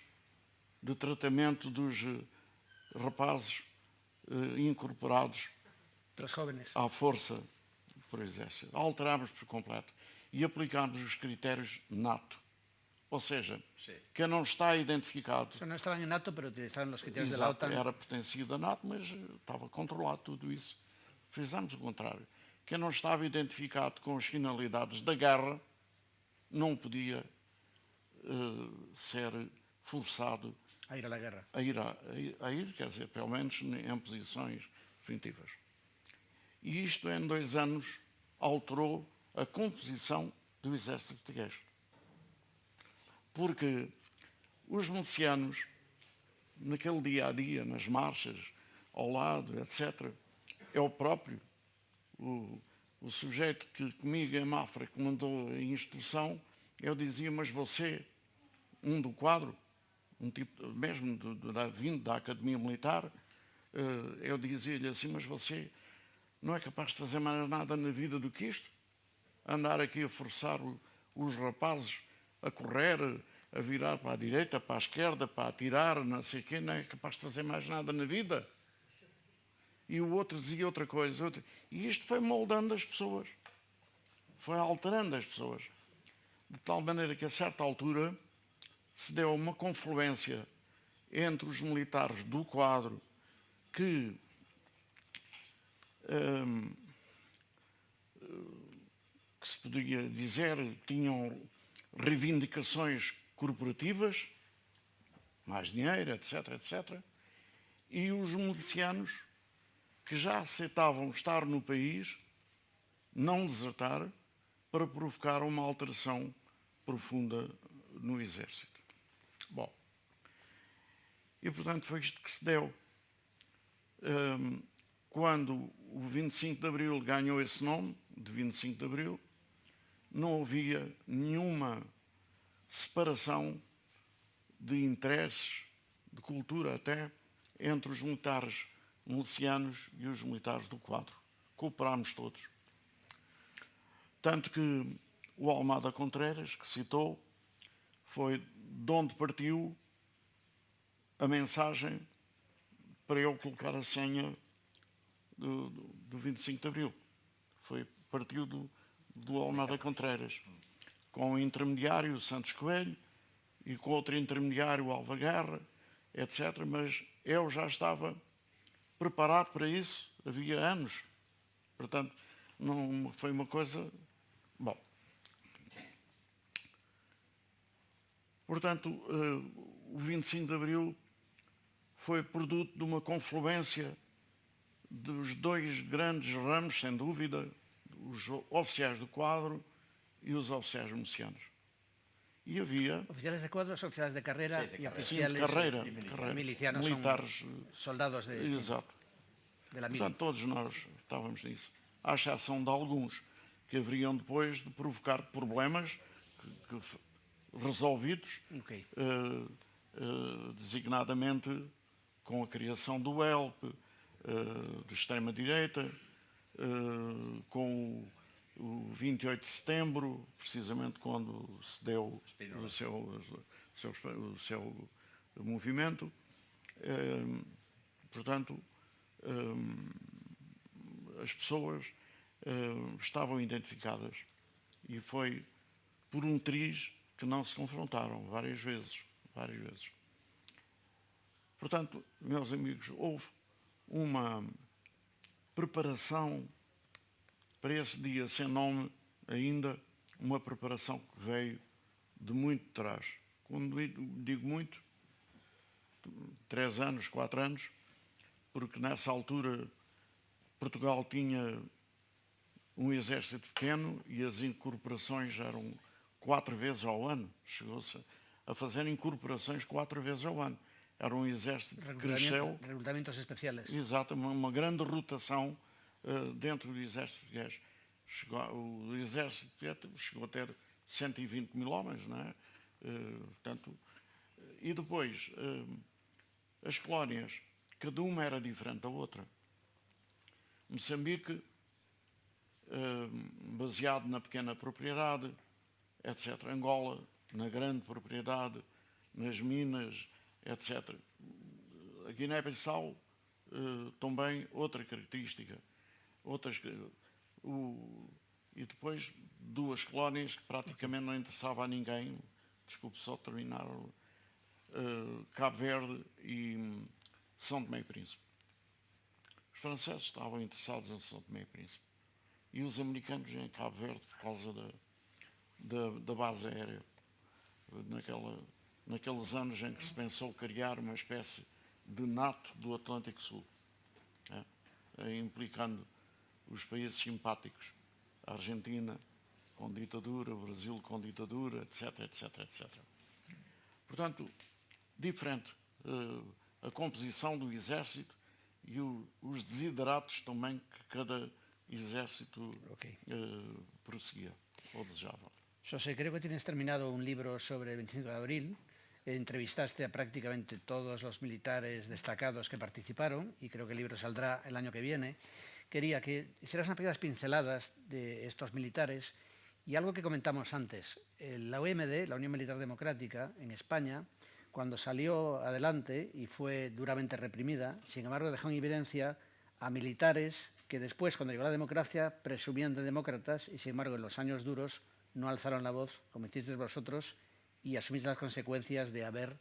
de tratamento dos rapazes incorporados à força por exército. Alterámos por completo e aplicámos os critérios NATO. Ou seja, quem não está identificado... Eso no estaban en NATO, pero utilizaron los criterios de la Exato, OTAN. era pertencido à NATO, mas estava controlado tudo isso. Fizemos o contrário. Quem não estava identificado com as finalidades da guerra não podia ser forçado A ir a la guerra. a ir, quer dizer, pelo menos em posições definitivas. E isto, em 2 anos, alterou a composição do Exército Português. Porque os milicianos, naquele dia-a-dia, nas marchas, ao lado, etc., é o próprio, o sujeito que comigo em Mafra que mandou a instrução, eu dizia: mas você, um do quadro, um tipo mesmo vindo da Academia Militar, eu dizia-lhe assim: mas você não é capaz de fazer mais nada na vida do que isto? Andar aqui a forçar os rapazes a correr, a virar para a direita, para a esquerda, para atirar, não sei o quê, não é capaz de fazer mais nada na vida? E o outro dizia outra coisa. E isto foi moldando as pessoas. Foi alterando as pessoas. De tal maneira que, a certa altura, se deu uma confluência entre os militares do quadro que se poderia dizer tinham reivindicações corporativas, mais dinheiro, etc., etc., e os milicianos que já aceitavam estar no país, não desertar, para provocar uma alteração profunda no Exército. Bom, e portanto foi isto que se deu. Quando o 25 de Abril ganhou esse nome, de 25 de Abril, não havia nenhuma separação de interesses, de cultura até, entre os militares milicianos e os militares do quadro. Cooperámos todos. Tanto que o Almada Contreras, que citou, foi de onde partiu a mensagem para eu colocar a senha do 25 de Abril. Partiu do Almada Contreras, com o intermediário Santos Coelho e com outro intermediário Alva Guerra, etc. Mas eu já estava preparado para isso, havia anos. Portanto, não foi uma coisa... Bom. Portanto, o 25 de Abril foi produto de uma confluência dos 2 grandes ramos, sem dúvida, os oficiais do quadro e os oficiais milicianos. E havia... Oficiales de cuadro, oficiales de carrera y oficiales de carreira, milicianos, militares, soldados exato. de la mili. Portanto, todos nós estávamos nisso, à exceção de alguns que haveriam depois de provocar problemas resolvidos, Ok. designadamente com a criação do ELP, de extrema-direita, com o 28 de setembro, precisamente quando se deu o seu movimento. Portanto, as pessoas estavam identificadas e foi por um triz que não se confrontaram várias vezes. Portanto, meus amigos, houve uma preparação para esse dia sem nome ainda, uma preparação que veio de muito trás. Quando digo muito, 3 anos, 4 anos, porque nessa altura Portugal tinha um exército pequeno e as incorporações eram 4 vezes ao ano. Chegou-se a fazer incorporações 4 vezes ao ano. Era um exército que cresceu. Reclutamientos especiales. Exato, uma grande rotação dentro do exército português. O exército chegou a ter 120 mil homens, não é? Portanto, e depois, as colónias, cada uma era diferente da outra. Moçambique, baseado na pequena propriedade, etc. Angola, na grande propriedade, nas minas, etc. A Guiné-Bissau, também outra característica. E depois 2 colónias que praticamente não interessava a ninguém, desculpe só terminar, Cabo Verde e São Tomé e Príncipe. Os franceses estavam interessados em São Tomé e Príncipe e os americanos em Cabo Verde por causa da base aérea. Naqueles anos em que se pensou criar uma espécie de NATO do Atlântico Sul, implicando os países simpáticos, a Argentina com ditadura, o Brasil com ditadura, etc. Portanto, diferente a composição do exército e os desideratos também que cada exército prosseguia ou desejava. José, creo que tienes terminado un libro sobre el 25 de abril. Entrevistaste a prácticamente todos los militares destacados que participaron y creo que el libro saldrá el año que viene. Quería que hicieras unas pequeñas pinceladas de estos militares y algo que comentamos antes. La UMD, la Unión Militar Democrática, en España, cuando salió adelante y fue duramente reprimida, sin embargo dejó en evidencia a militares que después, cuando llegó la democracia, presumían de demócratas y, sin embargo, en los años duros no alzaron la voz, como hicisteis vosotros, y asumís las consecuencias de haber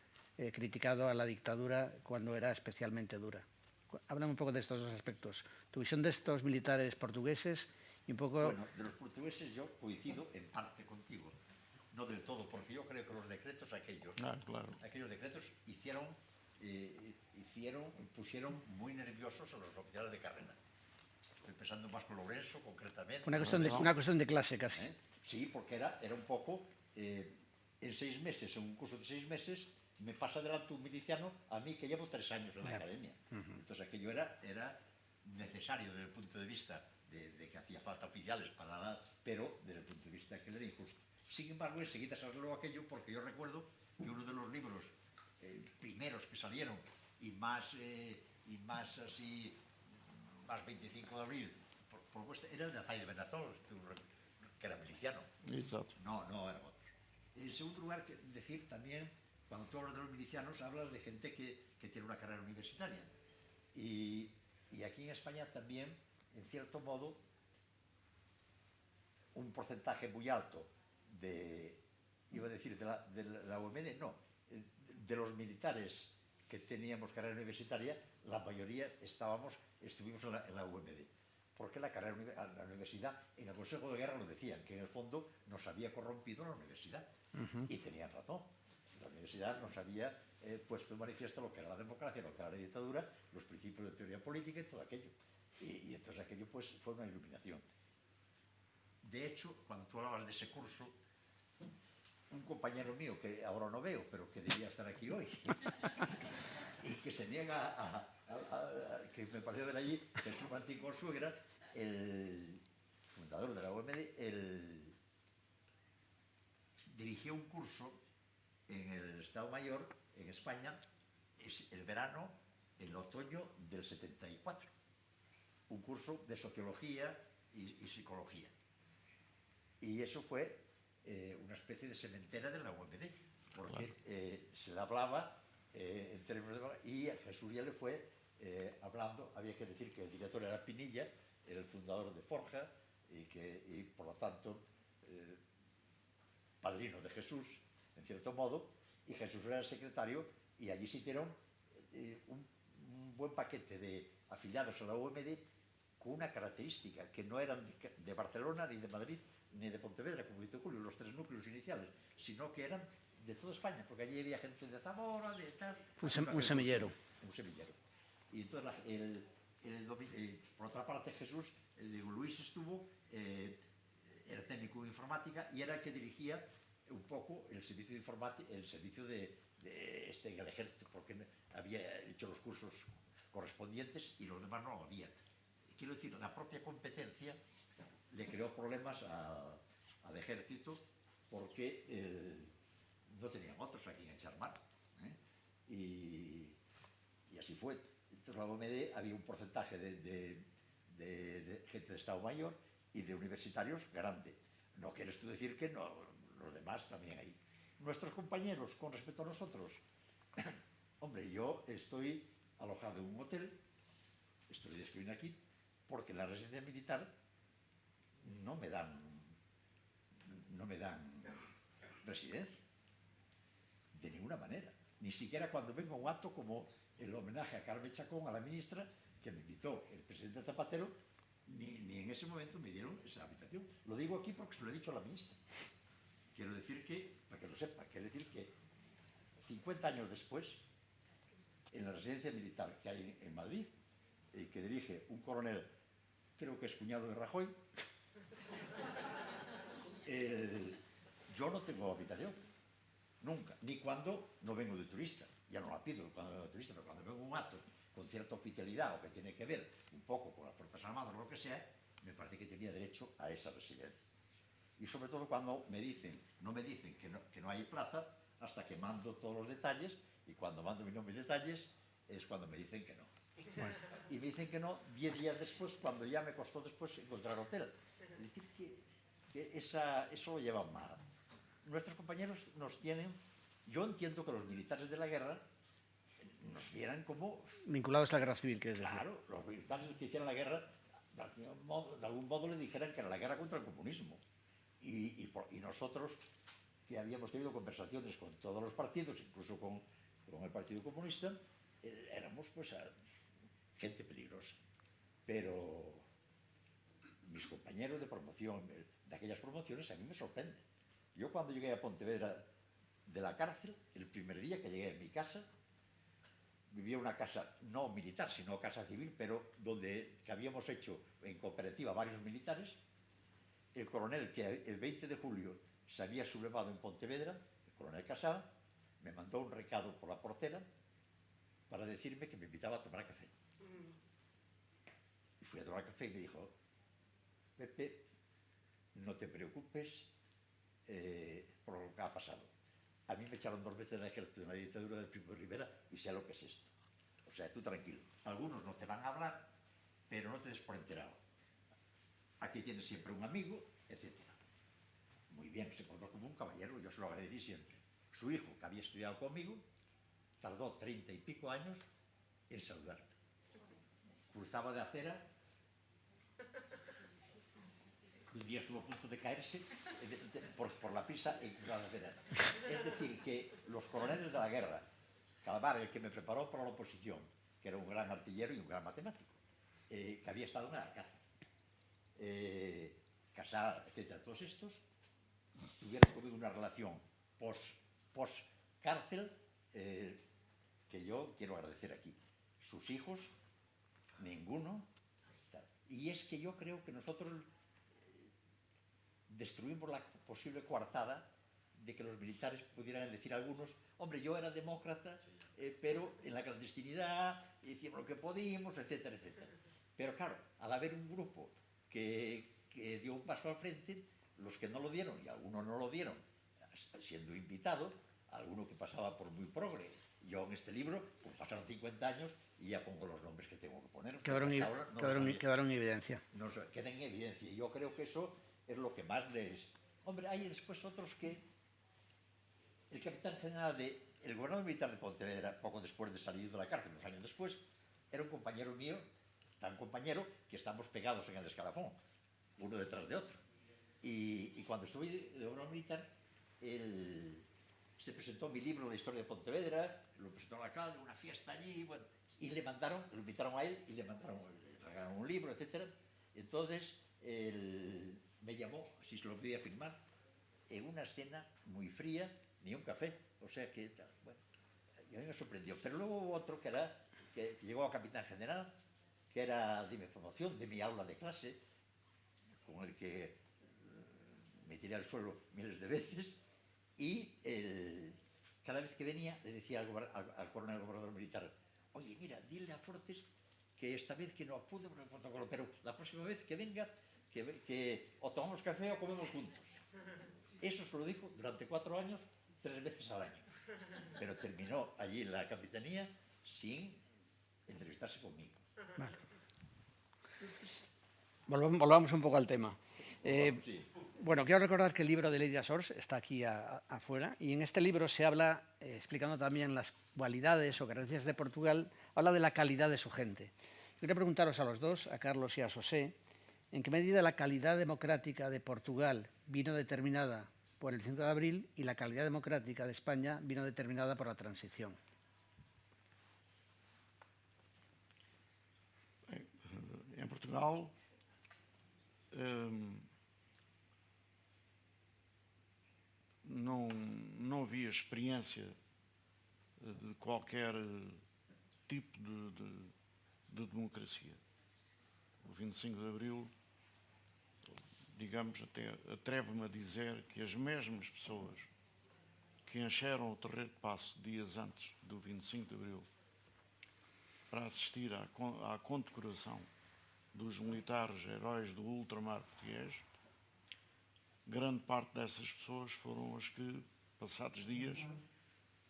criticado a la dictadura cuando era especialmente dura. Háblame un poco de estos 2 aspectos. Tu visión de estos militares portugueses y un poco... Bueno, de los portugueses yo coincido en parte contigo. No del todo, porque yo creo que los decretos aquellos decretos pusieron muy nerviosos a los oficiales de carrera. Estoy pensando más con Lorenzo, concretamente. Una cuestión de clase, casi. Sí, porque era un poco, en 6 meses, en un curso de 6 meses, me pasa delante un miliciano a mí que llevo 3 años en la academia. Entonces aquello era necesario desde el punto de vista de que hacía falta oficiales para nada, pero desde el punto de vista de que él era injusto. Sin embargo, enseguida salió aquello porque yo recuerdo que uno de los libros primeros que salieron y más así, más 25 de abril, era el de Atay de Benazol, que era miliciano. Exacto. No eran otros. En segundo lugar, decir también, cuando tú hablas de los milicianos, hablas de gente que tiene una carrera universitaria. Y aquí en España también, en cierto modo, un porcentaje muy alto de la UMD, no, de los militares que teníamos carrera universitaria, la mayoría estuvimos en la UMD. Porque la universidad, en el Consejo de Guerra lo decían, que en el fondo nos había corrompido la universidad. Y tenían razón. La universidad nos había puesto en manifiesto lo que era la democracia, lo que era la dictadura, los principios de teoría política y todo aquello. Y entonces aquello pues fue una iluminación. De hecho, cuando tú hablabas de ese curso, un compañero mío, que ahora no veo, pero que debía estar aquí hoy, y que se niega que me pareció ver allí, Jesús Martín Consuegra, el fundador de la UMD, dirigió un curso en el Estado Mayor, en España, el verano, el otoño del 74. Un curso de sociología y psicología. Y eso fue una especie de sementera de la UMD, porque se le hablaba en términos de... Y a Jesús ya le fue hablando, había que decir que el director era Pinilla, era el fundador de Forja, y por lo tanto padrino de Jesús, en cierto modo, y Jesús era el secretario, y allí se hicieron un buen paquete de afiliados a la UMD con una característica, que no eran de Barcelona, ni de Madrid, ni de Pontevedra, como dice Julio, los tres núcleos iniciales, sino que eran de toda España, porque allí había gente de Zamora, de tal... Un semillero. Un semillero. Y entonces, por otra parte, Jesús, digo, Luis estuvo, era técnico en informática y era el que dirigía un poco el servicio de informática, el servicio en el ejército, porque había hecho los cursos correspondientes y los demás no lo habían. Quiero decir, la propia competencia le creó problemas al ejército porque no tenían otros a quien echar mano. Y así fue. Entonces, la OMD había un porcentaje de gente de Estado Mayor y de universitarios grande. No quieres tú decir que no, los demás también hay. Nuestros compañeros, con respecto a nosotros, hombre, yo estoy alojado en un hotel, estoy describiendo aquí, porque en la residencia militar no me dan residencia, de ninguna manera. Ni siquiera cuando vengo a un acto como el homenaje a Carmen Chacón, a la ministra, que me invitó el presidente Zapatero, ni en ese momento me dieron esa habitación. Lo digo aquí porque se lo he dicho a la ministra. Quiero decir que, para que lo sepa, quiero decir que 50 años después, en la residencia militar que hay en Madrid, que dirige un coronel, creo que es cuñado de Rajoy, yo no tengo habitación, nunca, ni cuando no vengo de turista, ya no la pido cuando vengo de turista, pero cuando vengo a un acto con cierta oficialidad o que tiene que ver un poco con las Fuerzas Armadas o lo que sea, me parece que tenía derecho a esa residencia. Y sobre todo cuando no me dicen que no hay plaza, hasta que mando todos los detalles, y cuando mando mis detalles es cuando me dicen que no. Bueno. Y me dicen que no 10 días después, cuando ya me costó después encontrar hotel. Es decir, que eso lo llevan mal. Nuestros compañeros nos tienen... Yo entiendo que los militares de la guerra nos vieran como... Vinculados a la guerra civil, que es decir. Claro, los militares que hicieron la guerra, de algún modo le dijeran que era la guerra contra el comunismo. Y nosotros, que habíamos tenido conversaciones con todos los partidos, incluso con el Partido Comunista, éramos pues gente peligrosa. Pero mis compañeros de promoción, de aquellas promociones, a mí me sorprenden. Yo cuando llegué a Pontevedra de la cárcel, el primer día que llegué a mi casa, vivía en una casa no militar, sino casa civil, pero que habíamos hecho en cooperativa varios militares. El coronel, que el 20 de julio se había sublevado en Pontevedra, el coronel Casal, me mandó un recado por la portera para decirme que me invitaba a tomar café. Y fui a tomar café y me dijo: Pepe, no te preocupes por lo que ha pasado. A mí me echaron 2 veces del ejército en la dictadura del Primo de Rivera y sé lo que es esto. O sea, tú tranquilo. Algunos no te van a hablar, pero no te des por enterado. Aquí tienes siempre un amigo, etc. Muy bien, se portó como un caballero, yo se lo agradecí siempre. Su hijo, que había estudiado conmigo, tardó 30 y pico años en saludarme. Cruzaba de acera, un día estuvo a punto de caerse por la prisa en cruzar de acera. Es decir, que los coroneles de la guerra, Calvar, el que me preparó para la oposición, que era un gran artillero y un gran matemático, que había estado en Alcázar, Casal, etcétera, todos estos tuvieron conmigo una relación post-cárcel que yo quiero agradecer aquí. Sus hijos, ninguno. Y es que yo creo que nosotros destruimos la posible coartada de que los militares pudieran decir a algunos: hombre, yo era demócrata, pero en la clandestinidad hicimos lo que podíamos, etcétera, etcétera. Pero claro, al haber un grupo que dio un paso al frente, los que no lo dieron, y algunos no lo dieron, siendo invitado, alguno que pasaba por muy progre. Yo en este libro, pues pasaron 50 años y ya pongo los nombres que tengo que poner. Quedaron en evidencia. Quedan en evidencia. Y yo creo que eso es lo que más les... Hombre, hay después otros que... El capitán general del gobernador militar de Pontevedra, poco después de salir de la cárcel, unos años después, era un compañero mío, tan compañero, que estamos pegados en el escalafón, uno detrás de otro. Y cuando estuve de gobernador militar, se presentó mi libro, La historia de Pontevedra, lo presentó al alcalde, una fiesta allí, bueno, y lo invitaron a él y le regalaron un libro, etc. Entonces, me llamó, si se lo podía firmar, en una escena muy fría, ni un café, o sea que, bueno, y a mí me sorprendió. Pero luego hubo otro que llegó a capitán general, que era de mi formación, de mi aula de clase, con el que me tiré al suelo miles de veces, y cada vez que venía le decía al coronel gobernador militar: oye, mira, dile a Fortes que esta vez que no pude por el protocolo, pero la próxima vez que venga, que o tomamos café o comemos juntos. Eso se lo dijo durante 4 años, 3 veces al año. Pero terminó allí en la capitanía sin entrevistarse conmigo. Vale. Volvamos un poco al tema. Sí. Bueno, quiero recordar que el libro de Lady Azores está aquí afuera, y en este libro se habla, explicando también las cualidades o carencias de Portugal, habla de la calidad de su gente. Yo quería preguntaros a los dos, a Carlos y a José, ¿en qué medida la calidad democrática de Portugal vino determinada por el 5 de abril y la calidad democrática de España vino determinada por la transición? Em Portugal, não havia experiência de qualquer tipo de democracia. O 25 de Abril, digamos, até atrevo-me a dizer que as mesmas pessoas que encheram o Terreiro de Paço dias antes do 25 de Abril para assistir à condecoração dos militares heróis do ultramar português, grande parte dessas pessoas foram as que, passados dias,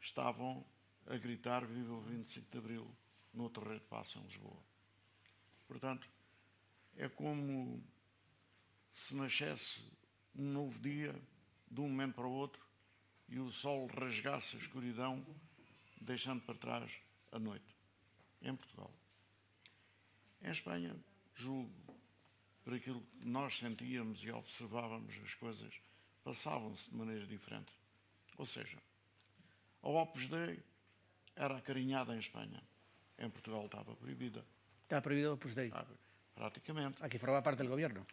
estavam a gritar "Viva o 25 de Abril" no Terreiro de Paço, em Lisboa. Portanto, é como se nascesse um novo dia, de um momento para o outro, e o sol rasgasse a escuridão, deixando para trás a noite. Em Portugal. Em Espanha, julgo, por aquilo que nós sentíamos e observávamos, as coisas passavam-se de maneira diferente. Ou seja, a Opus Dei era acarinhada em Espanha. Em Portugal estava proibida. Está prohibido o Opus Dei. Praticamente. Aquí forma parte del gobierno.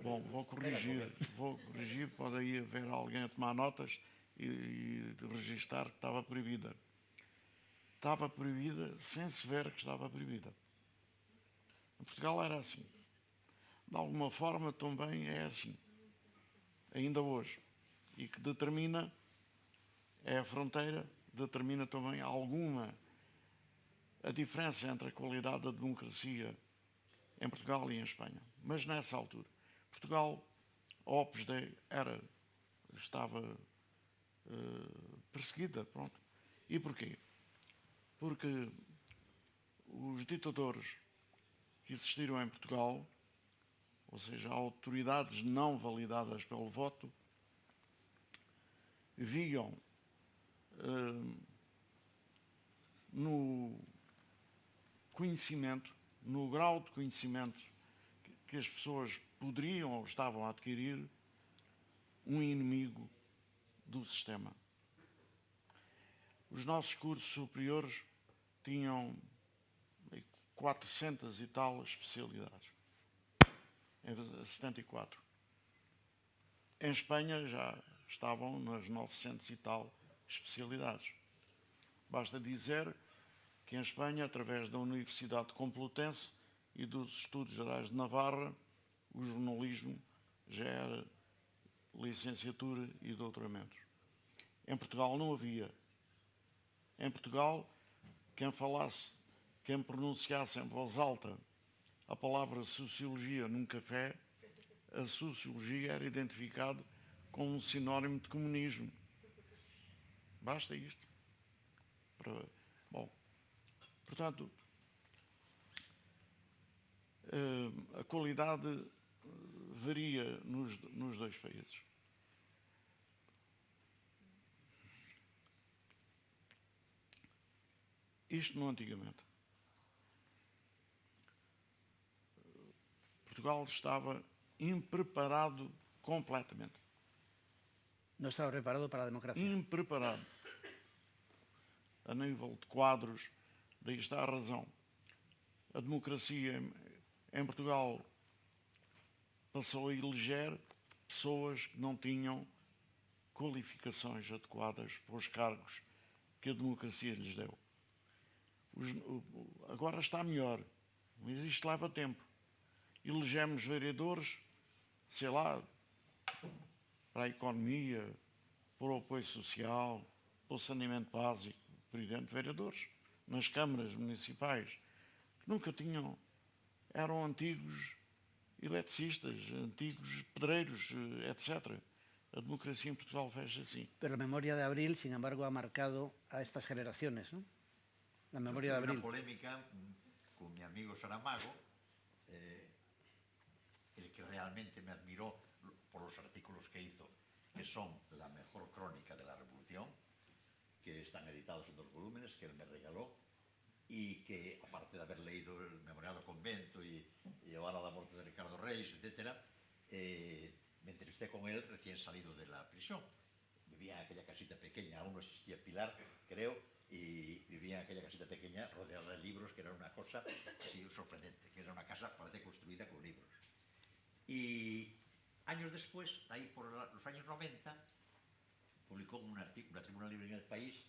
Bom, vou corrigir, pode aí haver alguém a tomar notas e registar que estava proibida. Estava proibida sem se ver que estava proibida. Em Portugal era assim. De alguma forma também é assim, ainda hoje. E que determina, é a fronteira, determina também a diferença entre a qualidade da democracia em Portugal e em Espanha. Mas nessa altura, Portugal, a Opus Dei estava perseguida, pronto. E porquê? Porque os ditadores que existiram em Portugal, ou seja, autoridades não validadas pelo voto, viam no conhecimento, no grau de conhecimento que as pessoas poderiam ou estavam a adquirir, um inimigo do sistema. Os nossos cursos superiores tinham 400 e tal especialidades, em 74. Em Espanha já estavam nas 900 e tal especialidades. Basta dizer que em Espanha, através da Universidade Complutense e dos Estudos Gerais de Navarra, o jornalismo já era licenciatura e doutoramentos. Em Portugal não havia. Em Portugal, quem pronunciasse em voz alta a palavra sociologia num café, a sociologia era identificado com um sinónimo de comunismo. Basta isto. Bom, portanto, a qualidade varia nos dois países. Isto no antigamente. Portugal estava impreparado completamente. No estaba preparado para a democracia. Impreparado. A nível de quadros, daí está a razão. A democracia em Portugal passou a eleger pessoas que não tinham qualificações adequadas para os cargos que a democracia lhes deu. Agora está melhor, mas isto leva tempo. Elegemos vereadores, sei lá, para a economia, para o apoio social, para o saneamento básico, presidente de vereadores, nas câmaras municipais, que nunca tinham, eram antigos eletricistas, antigos pedreiros, etc. A democracia en Portugal fez así. Pero la memoria de Abril, sin embargo, ha marcado a estas generaciones, ¿no? La memoria de Abril. Una polémica con mi amigo Saramago, el que realmente me admiró por los artículos que hizo, que son la mejor crónica de la Revolución, que están editados en 2 volúmenes, que él me regaló, y que, aparte de haber leído el Memoriado Convento y ahora la muerte de Ricardo Reis, etc., me entrevisté con él recién salido de la prisión. Vivía en aquella casita pequeña, aún no existía Pilar, creo, y vivía en aquella casita pequeña rodeada de libros, que era una cosa así sorprendente, que era una casa, parece, construida con libros. Y años después, ahí por los años 90, publicó una tribuna libre en El País,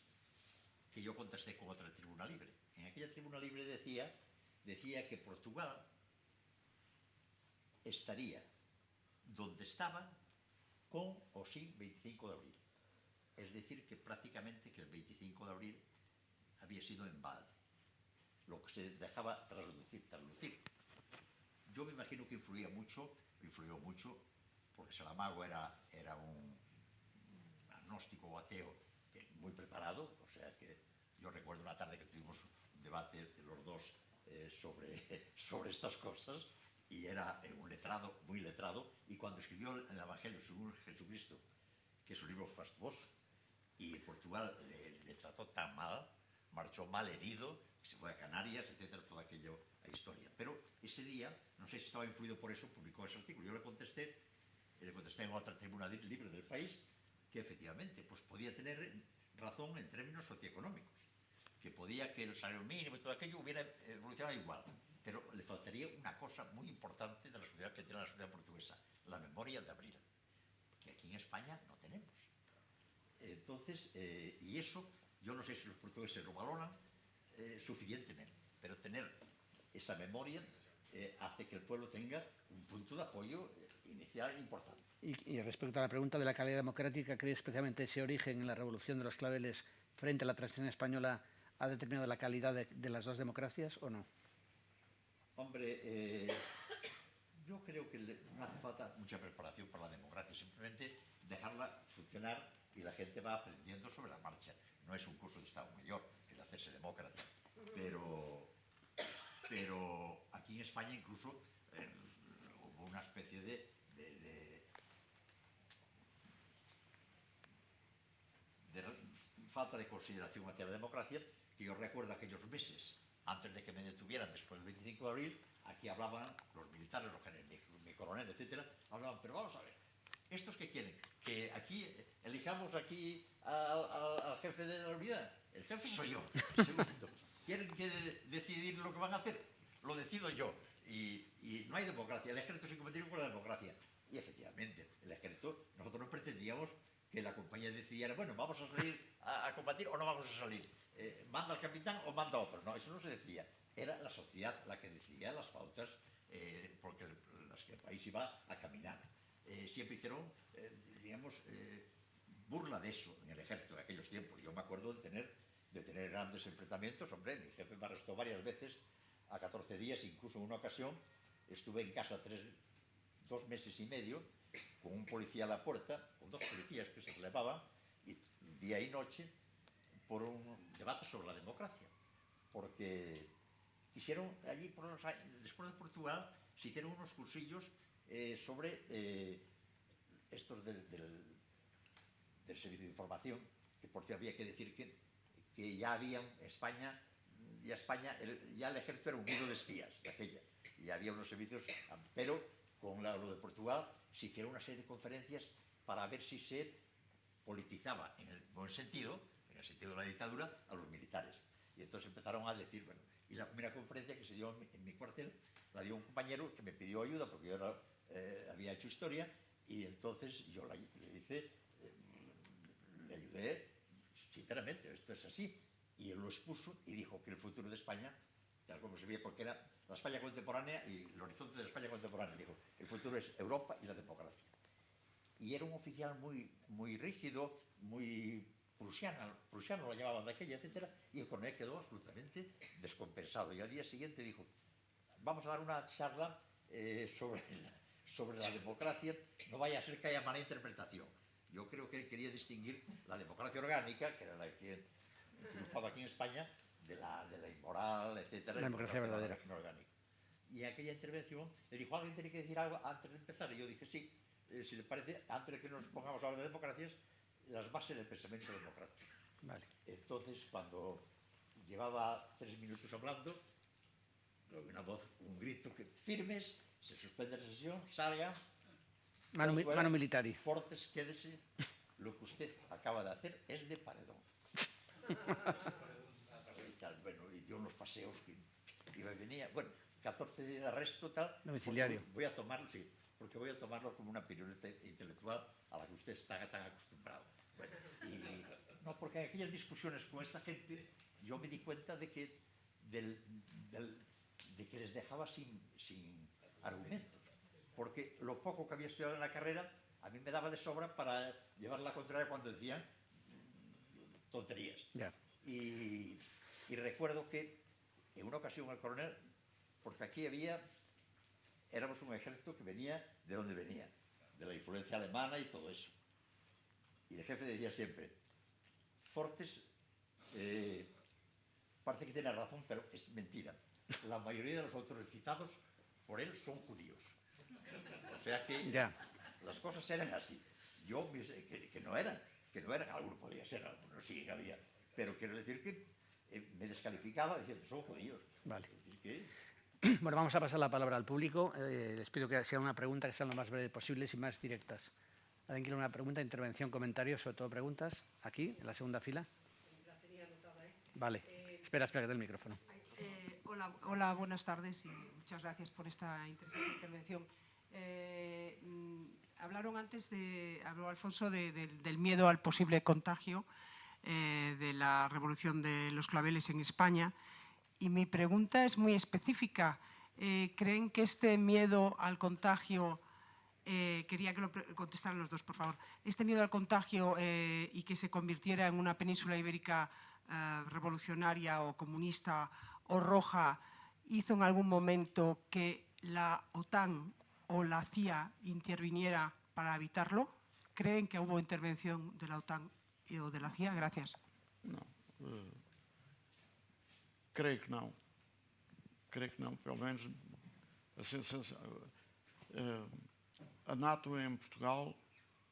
que yo contesté con otra tribuna libre. En aquella tribuna libre decía que Portugal estaría donde estaba con o sin 25 de abril. Es decir, que prácticamente que el 25 de abril había sido en balde, lo que se dejaba traslucir. Yo me imagino que influyó mucho, porque Saramago era un agnóstico o ateo muy preparado, o sea que yo recuerdo una tarde que tuvimos un debate de los dos sobre estas cosas, y era un letrado, muy letrado, y cuando escribió el Evangelio según Jesucristo, que es un libro fastuoso, y Portugal le trató tan mal, marchó mal herido, se fue a Canarias, etcétera, toda aquella historia. Pero ese día, no sé si estaba influido por eso, publicó ese artículo. Yo le contesté en otra tribuna libre del País, que efectivamente pues podía tener razón en términos socioeconómicos, que podía que el salario mínimo y todo aquello hubiera evolucionado igual, pero le faltaría una cosa muy importante de la sociedad que tiene la sociedad portuguesa, la memoria de abril, que aquí en España no tenemos. Entonces, y eso, yo no sé si los portugueses lo valoran suficientemente, pero tener esa memoria hace que el pueblo tenga un punto de apoyo inicial importante. Y respecto a la pregunta de la calidad democrática, ¿cree especialmente ese origen en la Revolución de los Claveles frente a la transición española ha determinado la calidad de las dos democracias o no? Hombre, yo creo que no hace falta mucha preparación para la democracia, simplemente dejarla funcionar y la gente va aprendiendo sobre la marcha. No es un curso de Estado Mayor el hacerse demócrata, pero aquí en España incluso hubo una especie de falta de consideración hacia la democracia, que yo recuerdo aquellos meses antes de que me detuvieran después del 25 de abril, aquí hablaban los militares, los generales, mi coronel, etcétera, hablaban, pero vamos a ver, ¿estos qué quieren? ¿Que aquí elijamos aquí al jefe de la unidad? El jefe soy yo, segundo. ¿Quieren que decidir lo que van a hacer? Lo decido yo. Y no hay democracia, el ejército se competiría con la democracia. Y efectivamente, el ejército, nosotros no pretendíamos que la compañía decidiera, bueno, vamos a salir a combatir o no vamos a salir. ¿Manda al capitán o manda a otro? No, eso no se decía. Era la sociedad la que decidía las pautas porque las que el país iba a caminar. Siempre hicieron, digamos, burla de eso en el ejército de aquellos tiempos. Yo me acuerdo de tener grandes enfrentamientos. Hombre, mi jefe me arrestó varias veces a 14 días, incluso en una ocasión estuve en casa 2 meses y medio con un policía a la puerta, con dos policías que se relevaban día y noche por un debate sobre la democracia. Porque quisieron, allí después de Portugal, se hicieron unos cursillos sobre estos del servicio de información, que por cierto había que decir que ya había en España, ya el ejército era un nido de espías de aquella, y había unos servicios, pero con lo de Portugal se hicieron una serie de conferencias para ver si se politizaba en el buen sentido, en el sentido de la dictadura, a los militares. Y entonces empezaron a decir, bueno, y la primera conferencia que se dio en mi cuartel la dio un compañero que me pidió ayuda porque yo había hecho historia, y entonces yo le ayudé sinceramente, esto es así, y él lo expuso y dijo que el futuro de España, tal como se veía, porque era la España contemporánea y el horizonte de la España contemporánea, dijo, el futuro es Europa y la democracia. Y era un oficial muy rígido, muy prusiano lo llamaban de aquella, etcétera, y el coronel quedó absolutamente descompensado. Y al día siguiente dijo, vamos a dar una charla sobre la democracia, no vaya a ser que haya mala interpretación. Yo creo que él quería distinguir la democracia orgánica, que era la que triunfaba aquí en España, de la inmoral, etcétera. La democracia verdadera. No orgánica. Y en aquella intervención le dijo, ¿alguien tiene que decir algo antes de empezar? Y yo dije, sí, si le parece, antes de que nos pongamos a hablar de democracias, las bases del pensamiento democrático. Vale. Entonces, cuando llevaba 3 minutos hablando, una voz, un grito, que firmes, se suspende la sesión, salga. Mano militari. Fortes, quédese. Lo que usted acaba de hacer es de paredón. Bueno, y dio unos paseos que iba y venía. Bueno, 14 días de arresto, tal. Domiciliario. Voy a tomarlo, sí, porque voy a tomarlo como una piruleta intelectual a la que usted está tan acostumbrado. Bueno, no, porque en aquellas discusiones con esta gente, yo me di cuenta de que les dejaba sin argumentos. Porque lo poco que había estudiado en la carrera, a mí me daba de sobra para llevar la contraria cuando decían tonterías. Yeah. Y recuerdo que en una ocasión el coronel, porque aquí éramos un ejército que venía de donde venía, de la influencia alemana y todo eso. Y el jefe decía siempre, Fortes parece que tiene razón, pero es mentira. La mayoría de los autores citados por él son judíos. O sea que las cosas eran así. Yo que no eran, algunos podría ser, algunos sí que había, pero quiero decir que me descalificaba diciendo son judíos. Vale. ¿Qué? Bueno, vamos a pasar la palabra al público. Les pido que sea una pregunta que sean lo más breve posibles y más directas. ¿Alguien quiere una pregunta, intervención, comentario, sobre todo preguntas? Aquí, en la segunda fila. Vale. Espera que dé el micrófono. Hola, buenas tardes y muchas gracias por esta interesante intervención. Hablaron antes, habló Alfonso del miedo al posible contagio de la revolución de los claveles en España, y mi pregunta es muy específica. ¿Creen que este miedo al contagio, quería que lo contestaran los dos, por favor, este miedo al contagio y que se convirtiera en una península ibérica revolucionaria o comunista o roja, hizo en algún momento que la OTAN o la CIA interviniera para evitarlo? ¿Creen que hubo intervención de la OTAN o de la CIA? Gracias. Não. Creio que não. Creio que não. Pelo menos a NATO em Portugal,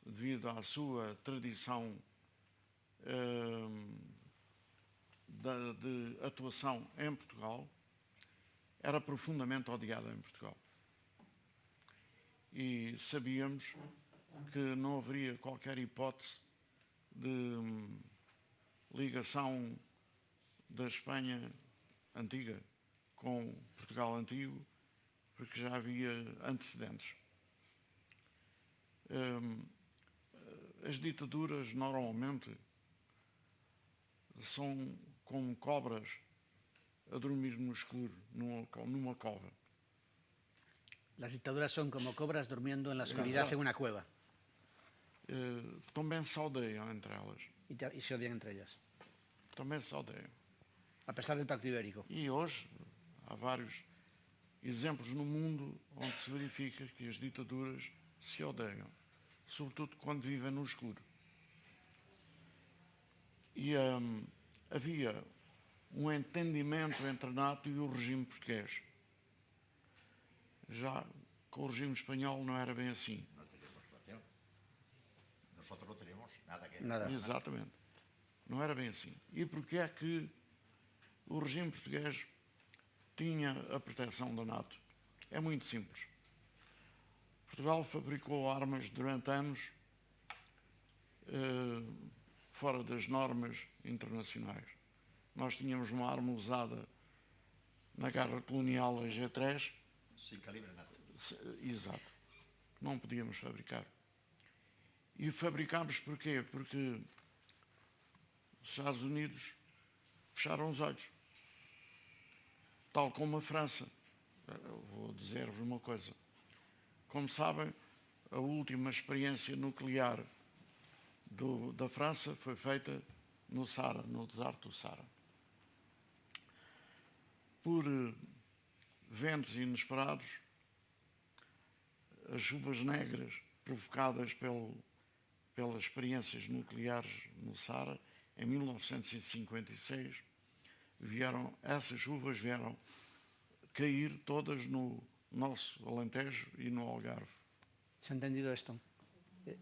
devido à sua tradição de atuação em Portugal, era profundamente odiada em Portugal. E sabíamos que não haveria qualquer hipótese de ligação da Espanha antiga com Portugal antigo, porque já havia antecedentes. As ditaduras normalmente são como cobras a dormir no escuro, numa cova. Las dictaduras son como cobras durmiendo en la oscuridad en una cueva. Também se odeiam entre elas. Y se odian entre ellas. Também se odeiam. A pesar del Pacto Ibérico. E hoje há vários exemplos no mundo onde se verifica que as ditaduras se odeiam. sobretudo quando vivem no escuro. E havia um entendimento entre a NATO e o regime português. Já com o regime espanhol não era bem assim. No teníamos relación. Nosotros no teníamos nada que ver. Nada. Exatamente. Não era bem assim. E porquê é que o regime português tinha a proteção da NATO? É muito simples. Portugal fabricou armas durante anos fora das normas internacionais. Nós tínhamos uma arma usada na guerra colonial, a G3. Sin calibre NATO. Exato. Não podíamos fabricar. E fabricámos porquê? Porque os Estados Unidos fecharam os olhos. Tal como a França. Eu vou dizer-vos uma coisa. Como sabem, a última experiência nuclear da França foi feita no Sahara, no deserto do Sahara. Por ventos inesperados, as chuvas negras provocadas pelas experiências nucleares no Sahara, em 1956, essas chuvas vieram cair todas no nosso Alentejo y no Algarve. ¿Se ha entendido esto?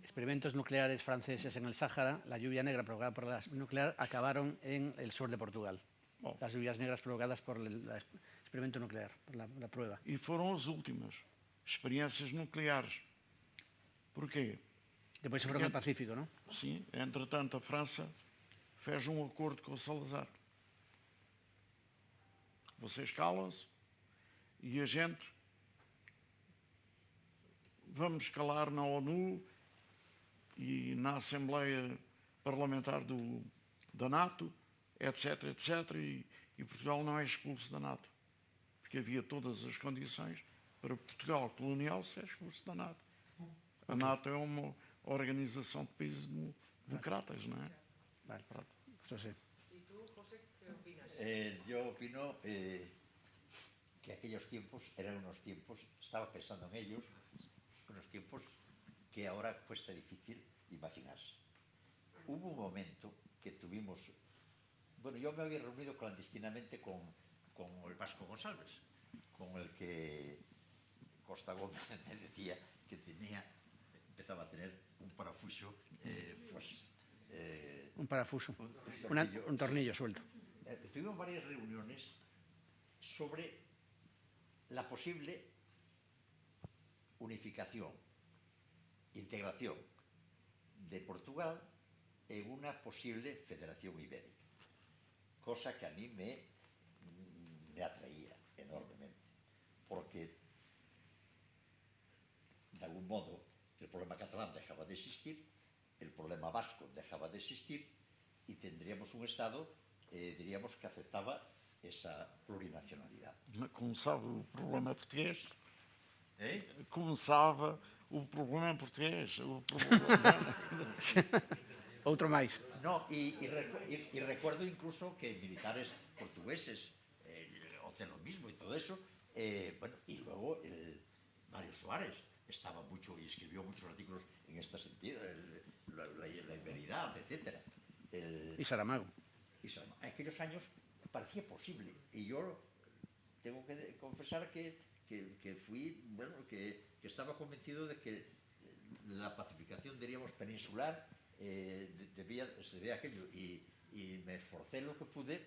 Experimentos nucleares franceses en el Sáhara, la lluvia negra provocada por la nuclear, acabaron en el sur de Portugal. Oh. Las lluvias negras provocadas por el experimento nuclear, por la prueba. E foram as últimas experiências nucleares. Porquê? Después se fueron al Pacífico, ¿no? Sim, entretanto a França fez um acordo com o Salazar. Vocês calam-se e a gente vamos calar na ONU e na Assembleia Parlamentar da NATO, etc, etc, e Portugal não é expulso da NATO, porque havia todas as condições para Portugal colonial ser expulso da NATO. A NATO é uma organização de países democratas, não é? Vale, eso sí. ¿Y tú, José, qué opinas? Yo opino que aquellos tiempos eran unos tiempos, estaba pensando en ellos, unos tiempos que ahora cuesta difícil imaginarse. Hubo un momento que tuvimos, bueno, yo me había reunido clandestinamente con el Vasco González, con el que Costa Gómez me decía que empezaba a tener un parafuso, Un parafuso, un tornillo suelto. Tuvimos varias reuniones sobre la posible unificación, integración de Portugal en una posible federación ibérica, cosa que a mí me atraía enormemente, porque de algún modo el problema catalán dejaba de existir, el problema vasco dejaba de existir y tendríamos un Estado, diríamos, que aceptaba esa plurinacionalidad. Começava o problema português. ¿Eh? Começava o problema português. O problema... Outro máis. No, y recuerdo incluso que militares portugueses hacen lo mismo y todo eso. Bueno, y luego Mario Soares estaba mucho y escribió muchos artículos en este sentido, la iberidad, etc. Y Saramago. En aquellos años parecía posible y yo tengo que confesar que fui, bueno, que estaba convencido de que la pacificación, diríamos, peninsular se debía aquello y me esforcé lo que pude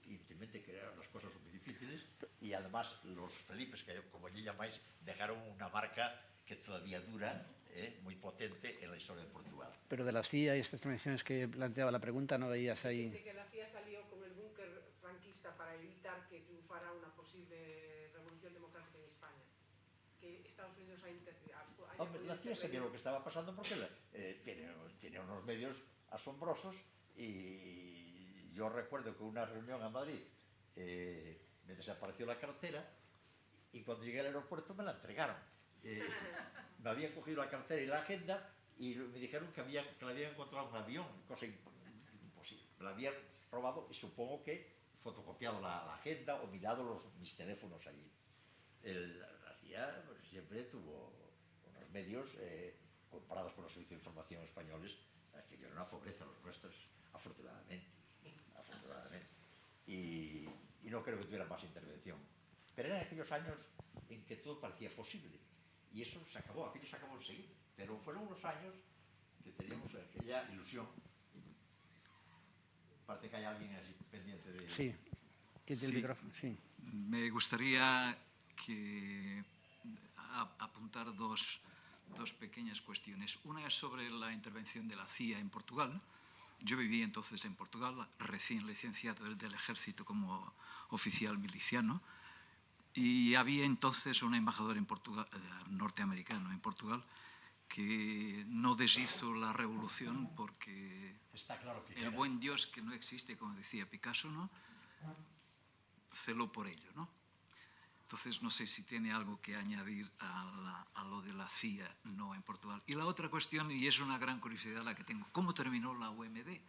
y simplemente que eran las cosas muy difíciles y además los Felipes, que como allí llamáis, dejaron una marca que todavía dura, muy potente en la historia de Portugal. Pero de la CIA y estas tradiciones que planteaba la pregunta, ¿no veías ahí? De que la CIA salió con el búnker franquista para evitar que triunfara una posible revolución democrática en España. Que Estados Unidos Hombre, la CIA sabía lo que estaba pasando porque tiene unos medios asombrosos y yo recuerdo que en una reunión a Madrid me desapareció la cartera y cuando llegué al aeropuerto me la entregaron. Me habían cogido la cartera y la agenda y me dijeron que le habían encontrado un avión, cosa imposible. Me la habían robado y supongo que fotocopiado la agenda o mirado mis teléfonos allí. La CIA siempre tuvo unos medios comparadas con los servicios de información españoles, aquello era una pobreza, los nuestros, afortunadamente. Y no creo que tuviera más intervención. Pero eran aquellos años en que todo parecía posible. Y eso se acabó, aquello se acabó enseguida. Pero fueron unos años que teníamos aquella ilusión. Parece que hay alguien así pendiente de... Sí, quite el Sí. micrófono. Sí. Me gustaría apuntar dos pequeñas cuestiones. Una es sobre la intervención de la CIA en Portugal. Yo viví entonces en Portugal, recién licenciado del ejército como oficial miliciano, y había entonces un embajador en Portugal, norteamericano en Portugal, que no deshizo la revolución porque Está claro que el buen Dios que no existe, como decía Picasso, ¿no?, celó por ello, ¿no? Entonces, no sé si tiene algo que añadir a lo de la CIA, no en Portugal. Y la otra cuestión, y es una gran curiosidad la que tengo, ¿cómo terminó la UMD?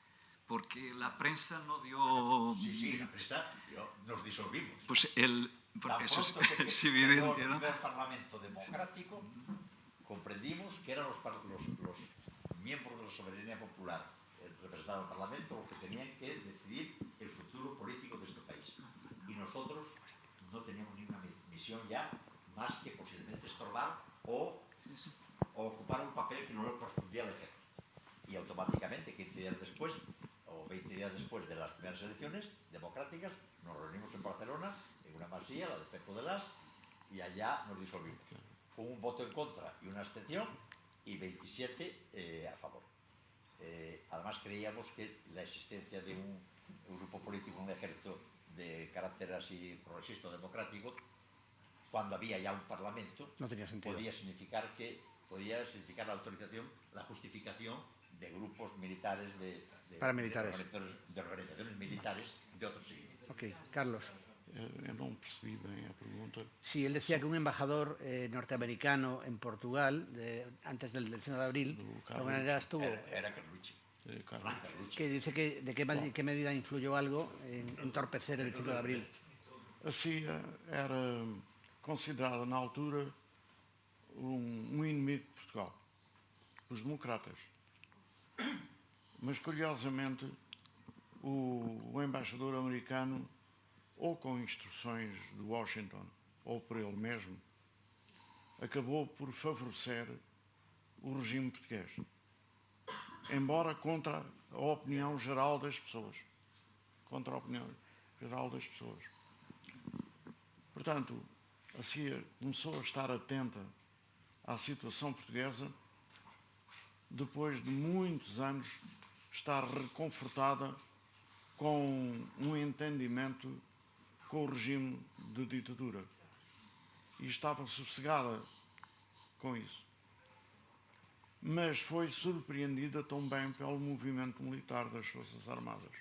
Porque la prensa no dio... Sí, la prensa, nos disolvimos. Pues Tan eso pronto que es quedó evidente, el ¿no? primer parlamento democrático, comprendimos que eran los miembros de la soberanía popular representados en el parlamento los que tenían que decidir el futuro político de este país. Y nosotros no teníamos ninguna misión ya más que posiblemente estorbar o ocupar un papel que no le correspondía al ejército. Y automáticamente, 15 días después, o 20 días después de las primeras elecciones democráticas, nos reunimos en Barcelona, en una masía, la de Pepo de Las, y allá nos disolvimos. Con un voto en contra y una abstención, y 27 a favor. Además creíamos que la existencia de un grupo político, un ejército de carácter así progresista o democrático, cuando había ya un parlamento, No tenía sentido. podía significar la autorización, la justificación de grupos militares, de organizaciones militares de otros signos. Ok, Carlos. Eu não percebi bem a pergunta. Sí, él decía que un embajador norteamericano en Portugal, antes del 19 de abril, de alguna manera estuvo... Era Carlucci. Carlos. Que dice que de qué medida influyó algo en entorpecer el 5 de abril. A CIA era considerada na altura um inimigo de Portugal, os democratas. Mas, curiosamente, o embaixador americano, ou com instruções de Washington, ou por ele mesmo, acabou por favorecer o regime português, embora contra a opinião geral das pessoas. Contra a opinião geral das pessoas. Portanto, a CIA começou a estar atenta à situação portuguesa depois de muitos anos estar reconfortada com um entendimento com o regime de ditadura. E estava sossegada com isso. Mas foi surpreendida também pelo movimento militar das Forças Armadas.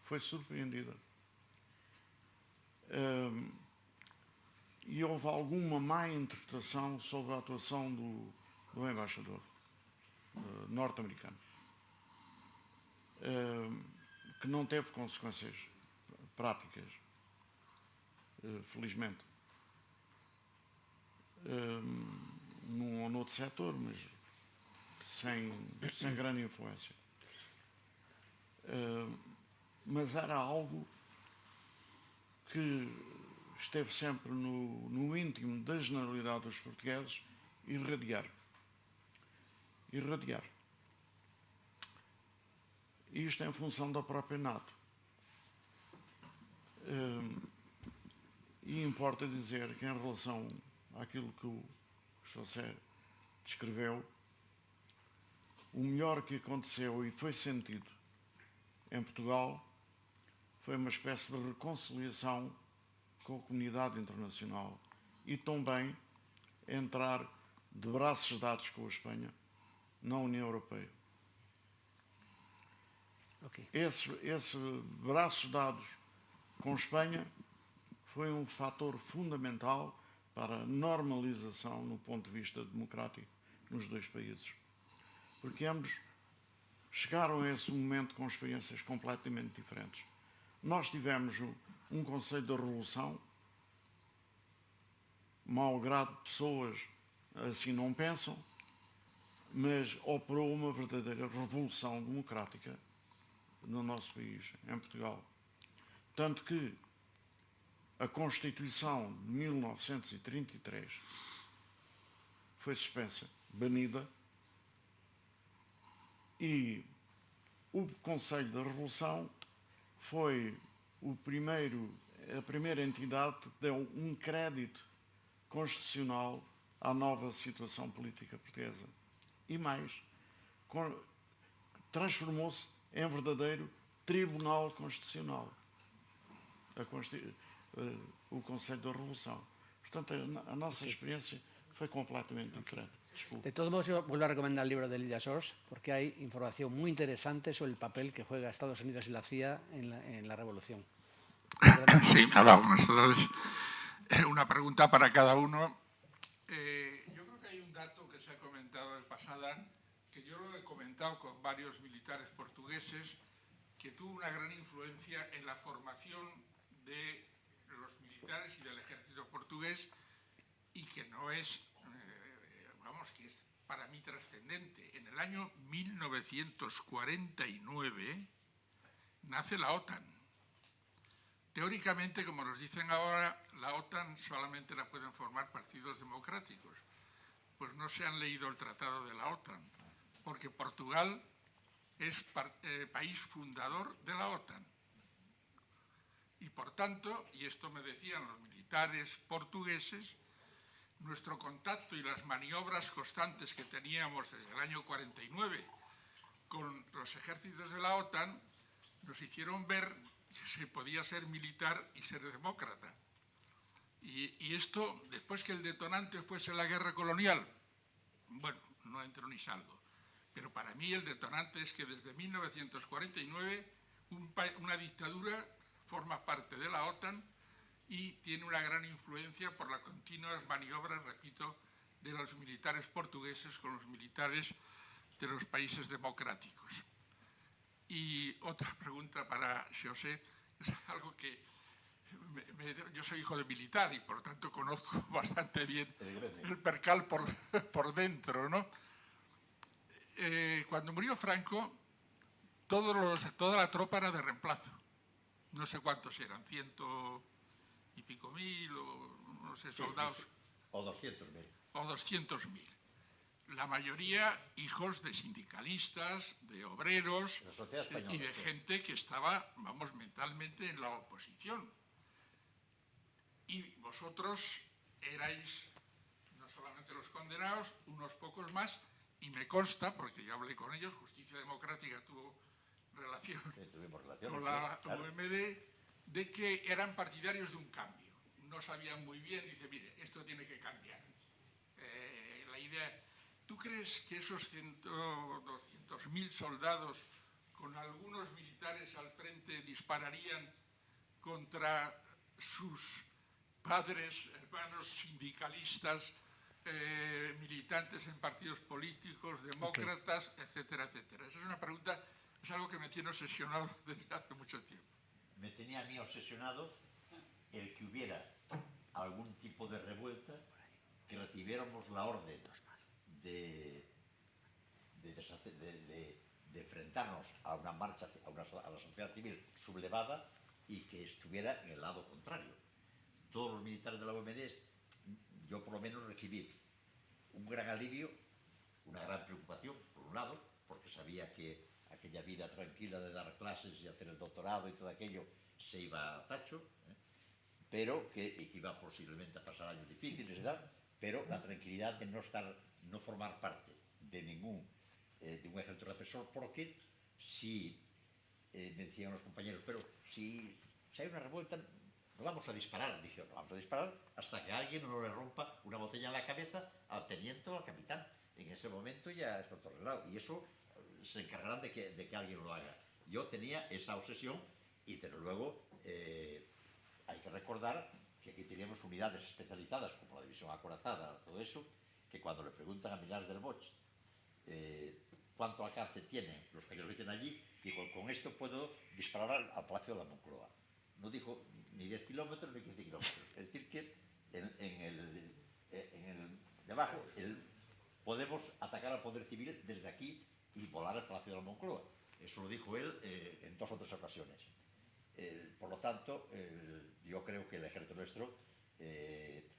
Foi surpreendida. E houve alguma má interpretação sobre a atuação do embaixador norte-americano, que não teve consequências práticas, felizmente, num ou noutro setor, mas sem grande influência. Mas era algo que esteve sempre no íntimo da generalidade dos portugueses, irradiar. Isto em função da própria NATO. E importa dizer que, em relação àquilo que o José descreveu, o melhor que aconteceu e foi sentido em Portugal foi uma espécie de reconciliação com a comunidade internacional e também entrar de braços dados com a Espanha na União Europeia. Okay. Esse braços dados com a Espanha foi um fator fundamental para a normalização no ponto de vista democrático nos dois países. Porque ambos chegaram a esse momento com experiências completamente diferentes. Nós tivemos um conceito da revolução, malgrado pessoas assim não pensam, mas operou uma verdadeira revolução democrática no nosso país, em Portugal. Tanto que a Constituição de 1933 foi suspensa, banida, e o Conselho da Revolução foi a primeira entidade que deu um crédito constitucional à nova situação política portuguesa. E mais, transformou-se em verdadeiro Tribunal Constitucional, o Conselho da Revolução. Portanto, a nossa experiência foi completamente diferente. Desculpe. De todos modos, yo vuelvo a recomendar el libro de Lydia Source porque hay información muy interesante sobre el papel que juega Estados Unidos y la CIA en la revolución. Sí, hola, buenas tardes. Una pregunta para cada uno. Yo creo que hay un dato que se ha comentado de pasada, que yo lo he comentado con varios militares portugueses, que tuvo una gran influencia en la formación de los militares y del ejército portugués, y que no es, que es para mí trascendente. En el año 1949 nace la OTAN. Teóricamente, como nos dicen ahora, la OTAN solamente la pueden formar partidos democráticos. Pues no se han leído el tratado de la OTAN, porque Portugal es país fundador de la OTAN. Y por tanto, y esto me decían los militares portugueses, nuestro contacto y las maniobras constantes que teníamos desde el año 49 con los ejércitos de la OTAN nos hicieron ver que se podía ser militar y ser demócrata. Y esto, después que el detonante fuese la guerra colonial, bueno, no entro ni salgo. Pero para mí el detonante es que desde 1949 una dictadura forma parte de la OTAN y tiene una gran influencia por las continuas maniobras, repito, de los militares portugueses con los militares de los países democráticos. Y otra pregunta para José, es algo que yo soy hijo de militar y por tanto conozco bastante bien el percal por dentro, ¿no? Cuando murió Franco, toda la tropa era de reemplazo. No sé cuántos eran, 100 y pico mil, o no sé, soldados. O 200.000. O 200.000. La mayoría hijos de sindicalistas, de obreros y de gente que estaba, vamos, mentalmente en la oposición. Y vosotros erais no solamente los condenados, unos pocos más, y me consta, porque yo hablé con ellos, Justicia Democrática tuvo relación con la UMD, de que eran partidarios de un cambio. No sabían muy bien, dice, mire, esto tiene que cambiar. La idea, ¿tú crees que esos 200.000 soldados, con algunos militares al frente, dispararían contra sus padres, hermanos sindicalistas, militantes en partidos políticos, demócratas, etcétera, etcétera? Esa es una pregunta, es algo que me tiene obsesionado desde hace mucho tiempo. Me tenía a mí obsesionado el que hubiera algún tipo de revuelta, que recibiéramos la orden de enfrentarnos a una marcha, a la sociedad civil sublevada y que estuviera en el lado contrario. Todos los militares de la OMD, yo por lo menos recibí un gran alivio, una gran preocupación, por un lado, porque sabía que aquella vida tranquila de dar clases y hacer el doctorado y todo aquello se iba a tacho, pero que iba posiblemente a pasar años difíciles y tal, pero la tranquilidad de no formar parte de de un ejército represor, porque si, me decían los compañeros, pero si hay una revuelta, no vamos a disparar. Dije, no vamos a disparar hasta que alguien no le rompa una botella en la cabeza al teniente o al capitán. En ese momento ya está todo arreglado, y eso se encargarán de que alguien lo haga. Yo tenía esa obsesión, y desde luego hay que recordar que aquí teníamos unidades especializadas como la división acorazada, todo eso, que cuando le preguntan a Milás del Bosch cuánto alcance tienen los cañones que tienen allí, digo, con esto puedo disparar al Palacio de la Moncloa. No dijo ni 10 kilómetros ni 15 kilómetros. Es decir, que en el de abajo, podemos atacar al poder civil desde aquí y volar al Palacio de la Moncloa. Eso lo dijo él en 2 o 3 ocasiones. Por lo tanto, yo creo que el ejército nuestro,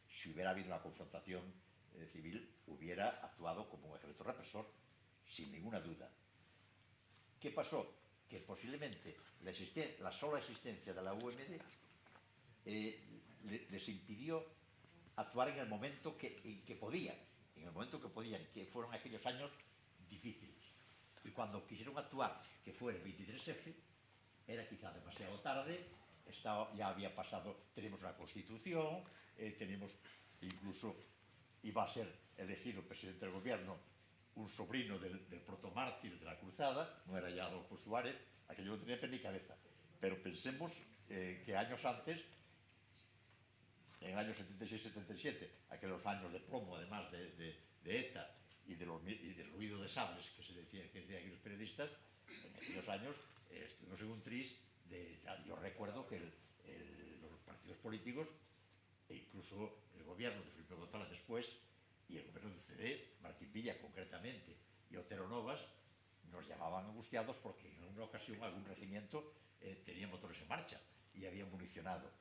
si hubiera habido una confrontación civil, hubiera actuado como un ejército represor, sin ninguna duda. ¿Qué pasó? Que posiblemente la sola existencia de la UMD les impidió actuar en el momento en que podían, que fueron aquellos años difíciles. Y cuando quisieron actuar, que fue el 23F, era quizá demasiado tarde, ya había pasado, tenemos una Constitución, tenemos incluso, iba a ser elegido presidente del gobierno un sobrino del protomártir de la cruzada, no era ya Adolfo Suárez, aquello no tenía pie ni cabeza. Pero pensemos que años antes, en el año 76-77, aquellos años de plomo además de ETA y del ruido de sables que decían aquí los periodistas, en aquellos años estuvimos en un tris yo recuerdo que los partidos políticos, e incluso el gobierno de Felipe González después, y el gobierno del CD, Martín Villa concretamente, y Otero Novas, nos llamaban angustiados porque en una ocasión algún regimiento tenía motores en marcha y había municionado,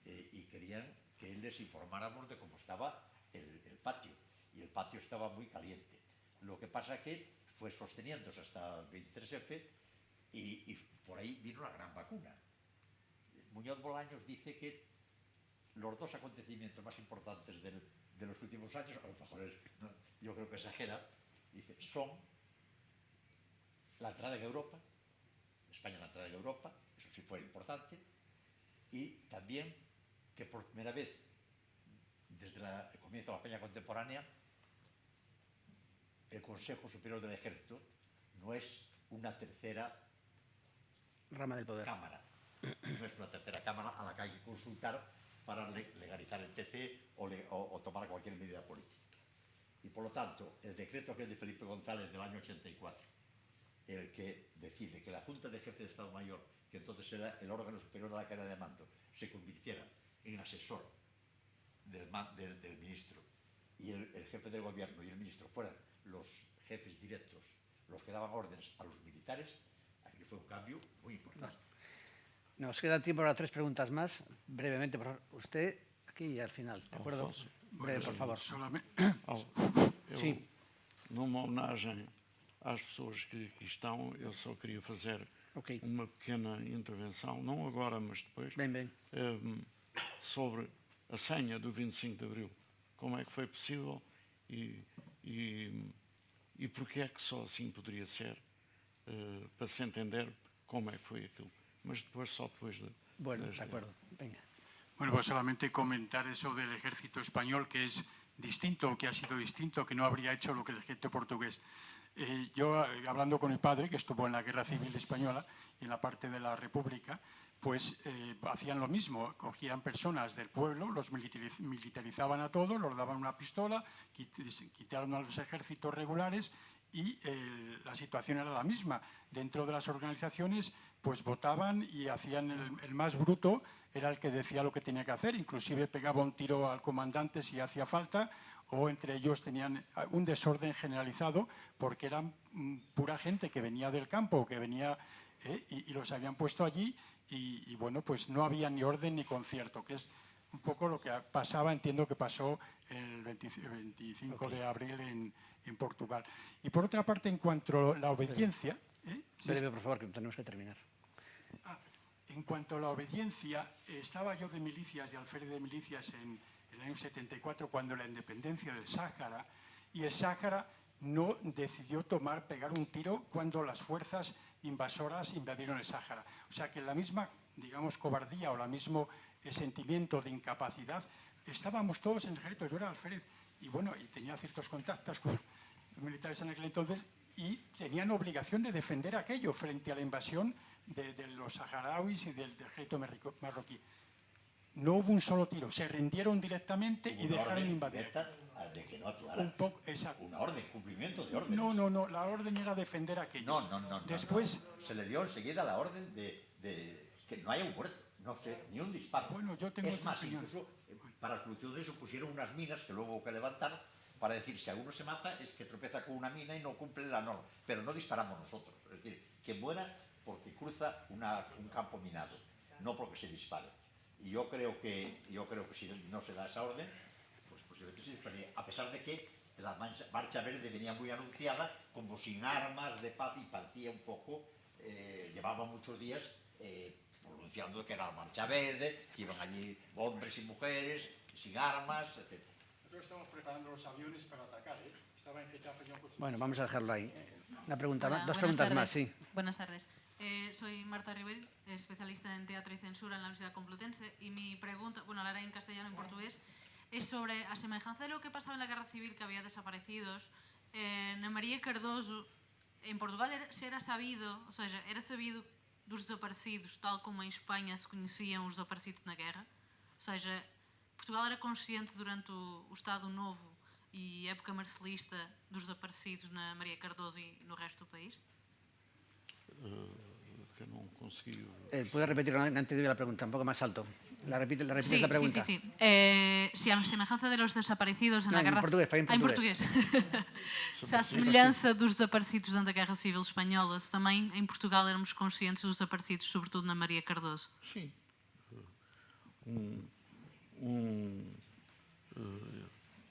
y querían que les informáramos de cómo estaba el patio, y el patio estaba muy caliente. Lo que pasa que fue sosteniéndose hasta el 23F y por ahí vino la gran vacuna. Muñoz Bolaños dice que los 2 acontecimientos más importantes de los últimos años, a lo mejor yo creo que exagera, dice, son la entrada en Europa, España la entrada en Europa, eso sí fue importante, y también que por primera vez, desde el comienzo de la España contemporánea, el Consejo Superior del Ejército no es una tercera Rama del poder. cámara, no es una tercera cámara a la que hay que consultar para legalizar el PC o tomar cualquier medida política. Y por lo tanto, el decreto que es de Felipe González del año 84, el que decide que la Junta de Jefe de Estado Mayor, que entonces era el órgano superior de la cadena de mando, se convirtiera en asesor del ministro, y el jefe del gobierno y el ministro fueran los jefes directos, los que daban órdenes a los militares, aquí fue un cambio muy importante. Nos queda tiempo para 3 preguntas más. Brevemente, por favor. Usted aquí y al final, ¿de acuerdo? Breve, por favor. Sim. Numa homenagem às pessoas que aqui estão, eu só queria fazer uma pequena intervenção, não agora, mas depois, sobre a senha do 25 de Abril. Como é que foi possível e porquê é que só assim poderia ser, para se entender como é que foi aquilo. Mas después, só después de... Bueno, de acuerdo. Venga. Bueno, pues solamente comentar eso del ejército español, que es distinto, que ha sido distinto, que no habría hecho lo que el ejército portugués. Yo, hablando con mi padre, que estuvo en la Guerra Civil Española, en la parte de la República, pues hacían lo mismo, cogían personas del pueblo, los militarizaban a todos, los daban una pistola, quitaron a los ejércitos regulares y la situación era la misma. Dentro de las organizaciones pues votaban y hacían el más bruto, era el que decía lo que tenía que hacer, inclusive pegaba un tiro al comandante si hacía falta, o entre ellos tenían un desorden generalizado porque eran pura gente que venía del campo, que venía y los habían puesto allí y bueno, pues no había ni orden ni concierto, que es un poco lo que pasaba, entiendo que pasó el 25 de abril en Portugal. Y por otra parte, en cuanto a la obediencia... Breve, por favor, que tenemos que terminar. En cuanto a la obediencia, estaba yo de milicias, de alférez de milicias en el año 74, cuando la independencia del Sáhara, y el Sáhara no decidió pegar un tiro cuando las fuerzas invasoras invadieron el Sáhara. O sea que la misma, digamos, cobardía o el mismo sentimiento de incapacidad, estábamos todos en el ejército, yo era alférez, y bueno, y tenía ciertos contactos con los militares en aquel entonces, y tenían obligación de defender aquello frente a la invasión de los saharauis y del ejército marroquí. No hubo un solo tiro, se rindieron directamente y dejaron invadir. De que no actuara. Una orden, cumplimiento de orden. No, la orden era defender aquello. No. Después se le dio enseguida la orden de que no haya un muerto, no sé, ni un disparo. Bueno, yo tengo es más, opinión. incluso para solución de eso pusieron unas minas que luego hubo que levantar para decir si alguno se mata es que tropeza con una mina y no cumple la norma, pero no disparamos nosotros, es decir, que muera porque cruza un campo minado, no porque se dispare. Y yo creo que si no se da esa orden, pues posiblemente se dispararía, a pesar de que la Marcha Verde venía muy anunciada como sin armas de paz y parecía un poco, llevaba muchos días pronunciando que era la Marcha Verde, que iban allí hombres y mujeres sin armas, etc. Nosotros estamos preparando los aviones para atacar, ¿eh? Estaba en Getafe ya construyendo. Bueno, vamos a dejarlo ahí. Una pregunta, Hola, dos buenas preguntas tardes. más, sí. Buenas tardes. Soy Marta River, especialista en teatro y censura en la Universidad Complutense, y mi pregunta, bueno, la haré en castellano y en portugués, es sobre a semejanza de lo que pasaba en la Guerra Civil, que había desaparecidos. Na Maria Cardoso, em Portugal era sabido, ou seja, era sabido dos desaparecidos, tal como em Espanha se conheciam os desaparecidos na guerra. Ou seja, Portugal era consciente durante o Estado Novo e época marcelista dos desaparecidos na Maria Cardoso e no resto do país? Que não consegui... ¿Puedes repetir? No he entendido la pregunta, un poco más alto. Repites Sí, la pregunta. sí. Si a semelhança de los desaparecidos No, na en Guerra... portugués, fai en Em portugués. Se a semelhança dos desaparecidos durante a Guerra Civil Espanhola, se também em Portugal éramos conscientes dos desaparecidos, sobretudo na Maria Cardoso. Sim.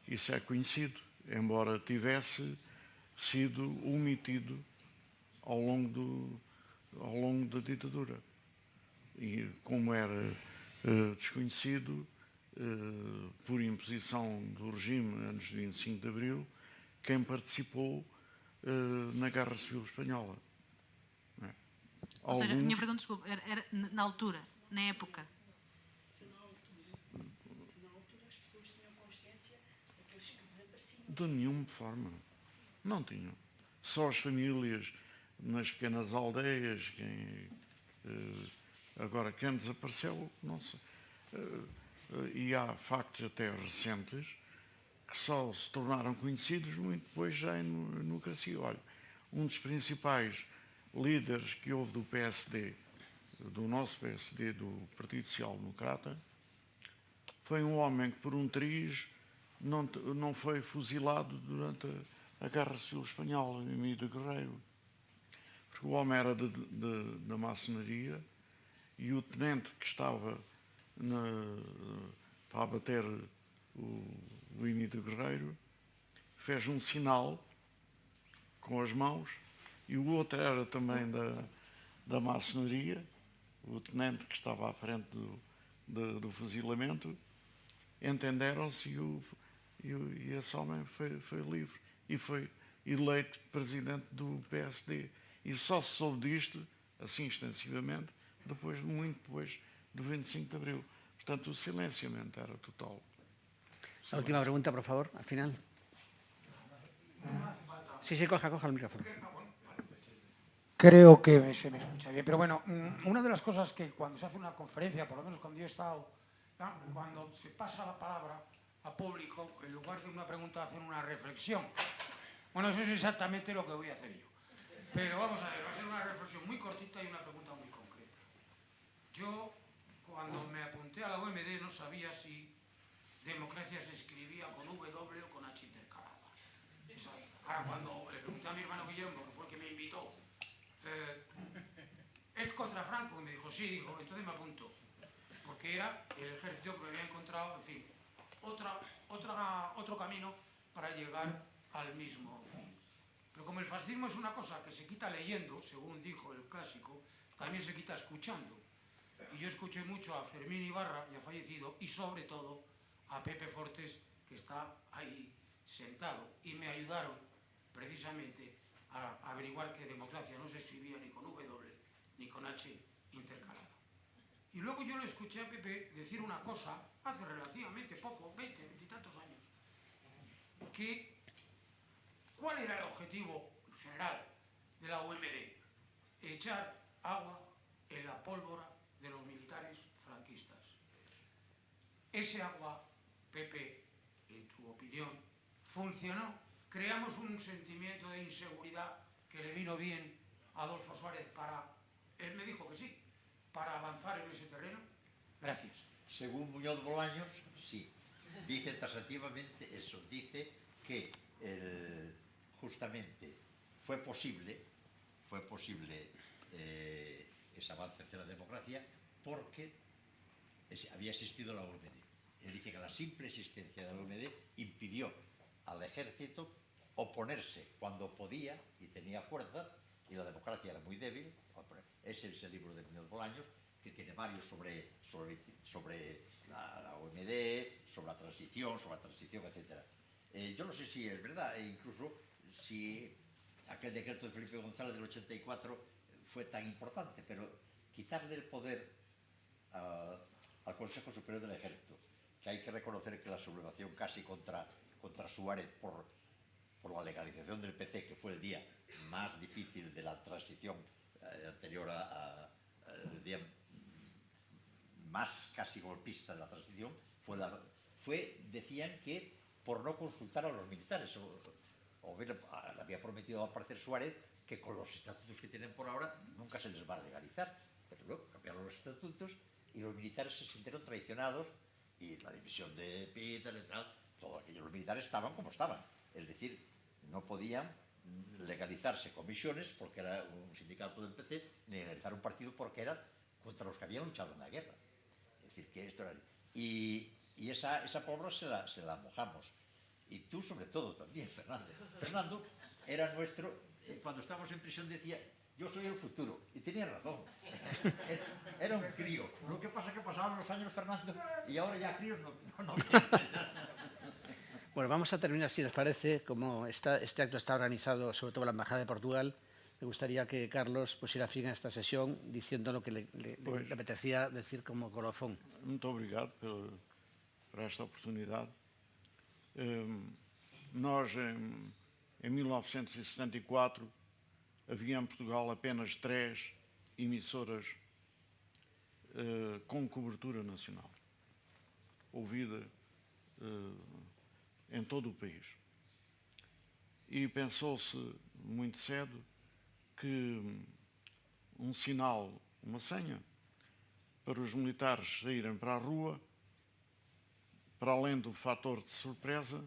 Isso é conhecido, embora tivesse sido omitido ao longo da ditadura. E como era desconhecido, por imposição do regime antes de 25 de Abril, quem participou na Guerra Civil Espanhola. Não é? Ou seja, a minha pergunta, desculpa, era na altura, na época. De nenhuma forma. Não tinham. Só as famílias nas pequenas aldeias. Agora, quem desapareceu, não sei. E há factos até recentes que só se tornaram conhecidos muito depois já em democracia. Olha, um dos principais líderes que houve do PSD, do nosso PSD, do Partido Social Democrata, foi um homem que por um triz não foi fuzilado durante a Guerra Civil Espanhola, Emílio de Guerreiro. Porque o homem era da maçonaria e o tenente que estava para abater o Emílio de Guerreiro fez um sinal com as mãos e o outro era também da maçonaria, o tenente que estava à frente do fuzilamento. Entenderam-se e esse homem foi livre e foi eleito presidente do PSD. E só se soube disto, assim extensivamente, muito depois do 25 de Abril. Portanto, o silenciamento era total. La última pregunta, por favor, al final. Sí, coja el micrófono. Creo que se me escucha bien, pero bueno, una de las cosas que cuando se hace una conferencia, por lo menos cuando yo he estado, cuando se pasa la palabra a público, en lugar de una pregunta hacen una reflexión. Bueno, eso es exactamente lo que voy a hacer yo. Pero vamos a ver, va a ser una reflexión muy cortita y una pregunta muy concreta. Yo, cuando me apunté a la OMD, no sabía si democracia se escribía con W o con H intercalada. Ahora, cuando le pregunté a mi hermano Guillermo, que fue el que me invitó, ¿es contra Franco? Y me dijo, sí, dijo, entonces me apunto. Porque era el ejército que me había encontrado, en fin, otro camino para llegar al mismo fin. Pero como el fascismo es una cosa que se quita leyendo, según dijo el clásico, también se quita escuchando. Y yo escuché mucho a Fermín Ibarra, ya fallecido, y sobre todo a Pepe Fortes, que está ahí sentado. Y me ayudaron precisamente a averiguar que democracia no se escribía ni con W ni con H intercalada. Y luego yo le escuché a Pepe decir una cosa hace relativamente poco, 20 y tantos años, que ¿cuál era el objetivo general de la OMD? Echar agua en la pólvora de los militares franquistas. Ese agua, Pepe, en tu opinión, funcionó. Creamos un sentimiento de inseguridad que le vino bien a Adolfo Suárez él me dijo que sí, para avanzar en ese terreno. Gracias. Según Muñoz Bolaños, sí. Dice taxativamente eso. Dice que justamente fue posible ese avance hacia la democracia porque había existido la OMD. Él dice que la simple existencia de la OMD impidió al ejército oponerse cuando podía y tenía fuerza, y la democracia era muy débil. Ese es el libro de Muñoz Bolaños, que tiene varios sobre la OMD, sobre la transición, etc. Yo no sé si es verdad, e incluso si aquel decreto de Felipe González del 84 fue tan importante, pero quitarle el poder al Consejo Superior del Ejército, que hay que reconocer que la sublevación casi contra Suárez por la legalización del PC, que fue el día más difícil de la transición anterior al día más casi golpista de la transición, decían que por no consultar a los militares, le había prometido al parecer Suárez que con los estatutos que tienen por ahora nunca se les va a legalizar, pero luego cambiaron los estatutos y los militares se sintieron traicionados, y la división de Peter y tal, todos aquellos militares estaban como estaban, es decir, no podían legalizarse comisiones porque era un sindicato del PC, ni legalizar un partido porque era contra los que habían luchado en la guerra. Es decir, que esto era... Y esa pólvora se la mojamos. Y tú sobre todo también, Fernando. Fernando era nuestro... cuando estábamos en prisión decía, yo soy el futuro. Y tenía razón. Era un crío. Lo que pasa es que pasaban los años, Fernando, y ahora ya críos no. Bueno, vamos a terminar, si les parece, como este acto está organizado sobre todo por la Embajada de Portugal. Me gustaría que Carlos pusiera fin a esta sesión diciendo lo que le apetecía decir como colofón. Muito obrigado por esta oportunidade. Nós, em 1974, havia em Portugal apenas 3 emissoras com cobertura nacional, ouvida em todo o país. E pensou-se muito cedo que um sinal, uma senha, para os militares saírem para a rua, para além do fator de surpresa,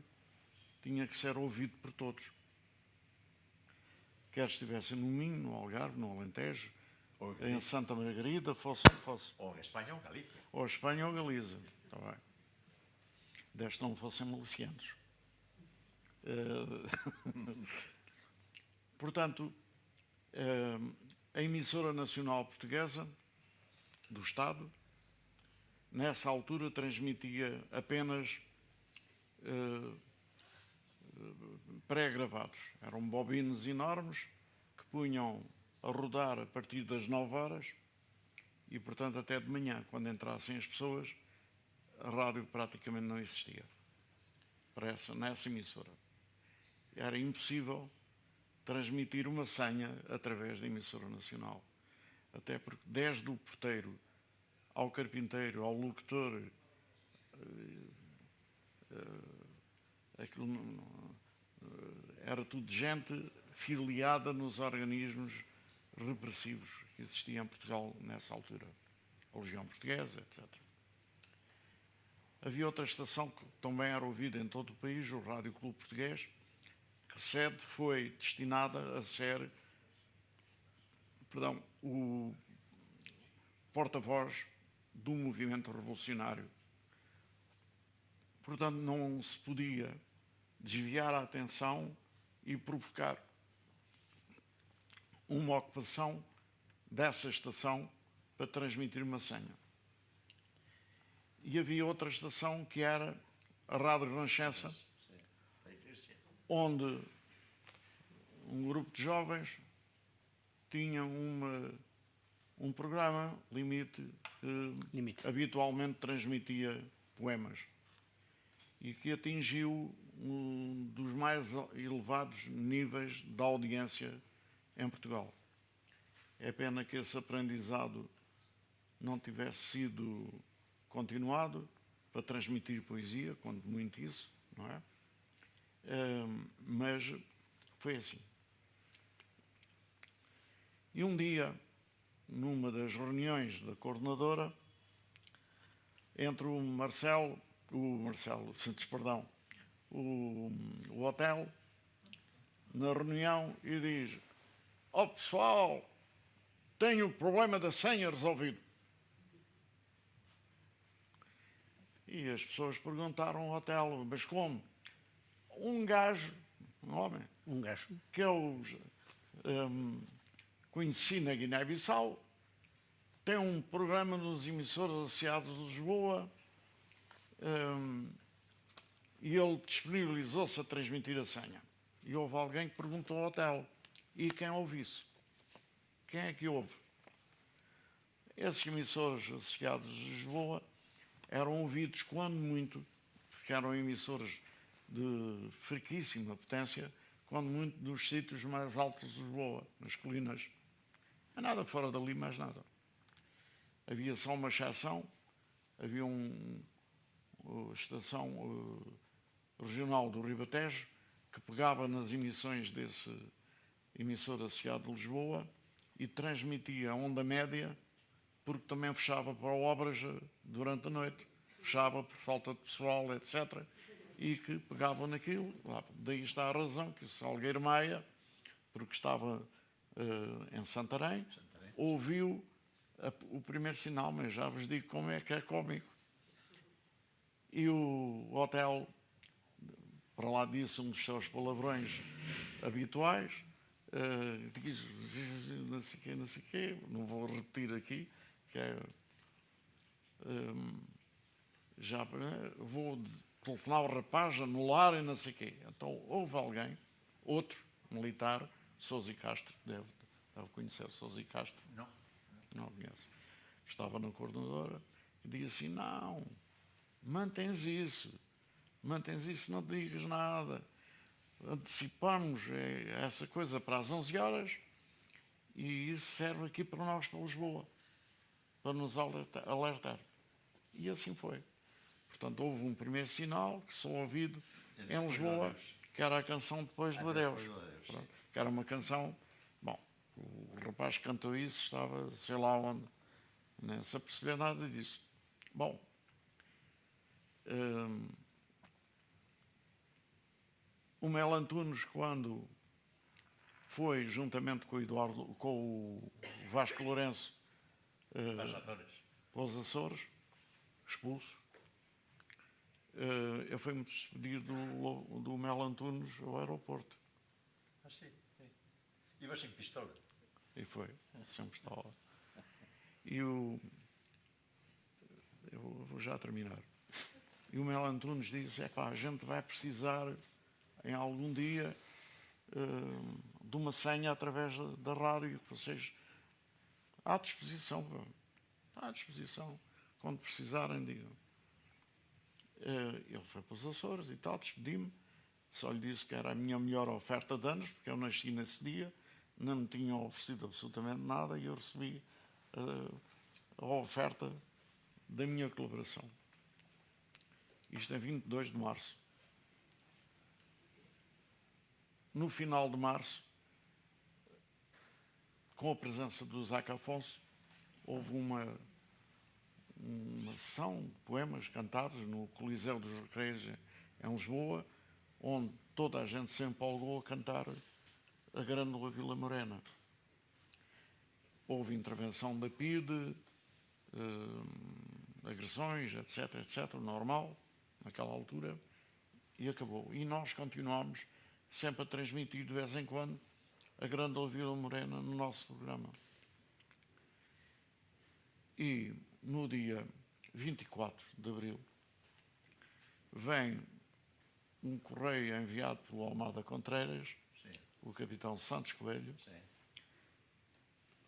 tinha que ser ouvido por todos. Quer estivessem no Minho, no Algarve, no Alentejo, em Santa Margarida, fosse. Ou em Espanha ou Galícia. Ou Espanha ou Galiza, está bem. Deste não fossem milicianos. Portanto, a emissora nacional portuguesa do Estado, nessa altura, transmitia apenas pré-gravados. Eram bobinas enormes que punham a rodar a partir das 9 horas e, portanto, até de manhã, quando entrassem as pessoas, a rádio praticamente não existia nessa emissora. Era impossível transmitir uma senha através da emissora nacional. Até porque desde o porteiro ao carpinteiro, ao locutor, era tudo gente filiada nos organismos repressivos que existiam em Portugal nessa altura. A Legião Portuguesa, etc. Havia outra estação que também era ouvida em todo o país, o Rádio Clube Português, que sede foi destinada a ser, o porta-voz do movimento revolucionário. Portanto, não se podia desviar a atenção e provocar uma ocupação dessa estação para transmitir uma senha. E havia outra estação que era a Rádio Renascença, onde um grupo de jovens tinha um programa limite que habitualmente transmitia poemas e que atingiu um dos mais elevados níveis de audiência em Portugal. É pena que esse aprendizado não tivesse sido continuado para transmitir poesia, quando muito isso, não é? Mas foi assim. E um dia, numa das reuniões da coordenadora, entre o o hotel na reunião e diz: ó pessoal, tenho o problema da senha resolvido. E as pessoas perguntaram ao hotel: mas como? Um gajo, um homem, que eu conheci na Guiné-Bissau, tem um programa nos emissores associados de Lisboa, e ele disponibilizou-se a transmitir a senha. E houve alguém que perguntou ao hotel: e quem ouve isso? Quem é que ouve? Esses emissores associados de Lisboa eram ouvidos, quando muito, porque eram emissores de fraquíssima potência, quando muito nos sítios mais altos de Lisboa, nas colinas. Não há nada fora dali, mais nada. Havia só uma exceção, havia a estação regional do Ribatejo, que pegava nas emissões desse emissor associado de Lisboa e transmitia a onda média, porque também fechava para obras durante a noite, fechava por falta de pessoal, etc., e que pegavam naquilo. Daí está a razão que o Salgueiro Maia, porque estava em Santarém, ouviu o primeiro sinal, mas já vos digo como é que é cómico. E o hotel, para lá disso, um dos seus palavrões habituais, diz não sei o quê, não vou repetir aqui, que é já vou telefonar ao rapaz, anular e não sei o quê. Então houve alguém, outro militar, Sousa Castro, deve conhecer Sousa Castro. Não conhece. Estava na coordenadora e disse assim: não, mantens isso, não te digas nada. Antecipamos essa coisa para as 11 horas e isso serve aqui para nós, para Lisboa, para nos alertar. E assim foi. Portanto, houve um primeiro sinal que só ouvido em Lisboa, que era a canção Depois do Adeus. Que era uma canção, bom, o rapaz que cantou isso estava, sei lá onde, nem se perceber nada disso. Bom, o Mel Antunes, quando foi, juntamente com o Eduardo, com o Vasco Lourenço, para os Açores, expulso, eu fui-me despedir do Mel Antunes ao aeroporto. Ah, sim, sim. Iba sem pistola. E foi, sem pistola. E eu vou já terminar. E o Mel Antunes disse: a gente vai precisar, em algum dia, de uma senha através da rádio, que vocês, à disposição, quando precisarem, digam. Ele foi para os Açores e tal, despedi-me, só lhe disse que era a minha melhor oferta de anos, porque eu nasci nesse dia, não me tinham oferecido absolutamente nada e eu recebi a oferta da minha colaboração. Isto é 22 de março. No final de março, com a presença do Zaca Afonso, houve uma sessão de poemas cantados no Coliseu dos Recreios em Lisboa, onde toda a gente se empolgou a cantar a Grândola Vila Morena. Houve intervenção da PIDE, agressões, etc., normal, naquela altura, e acabou. E nós continuamos sempre a transmitir, de vez em quando, a Grândola Vila Morena no nosso programa. E no dia 24 de abril vem um correio enviado pelo Almada Contreiras, o capitão Santos Coelho,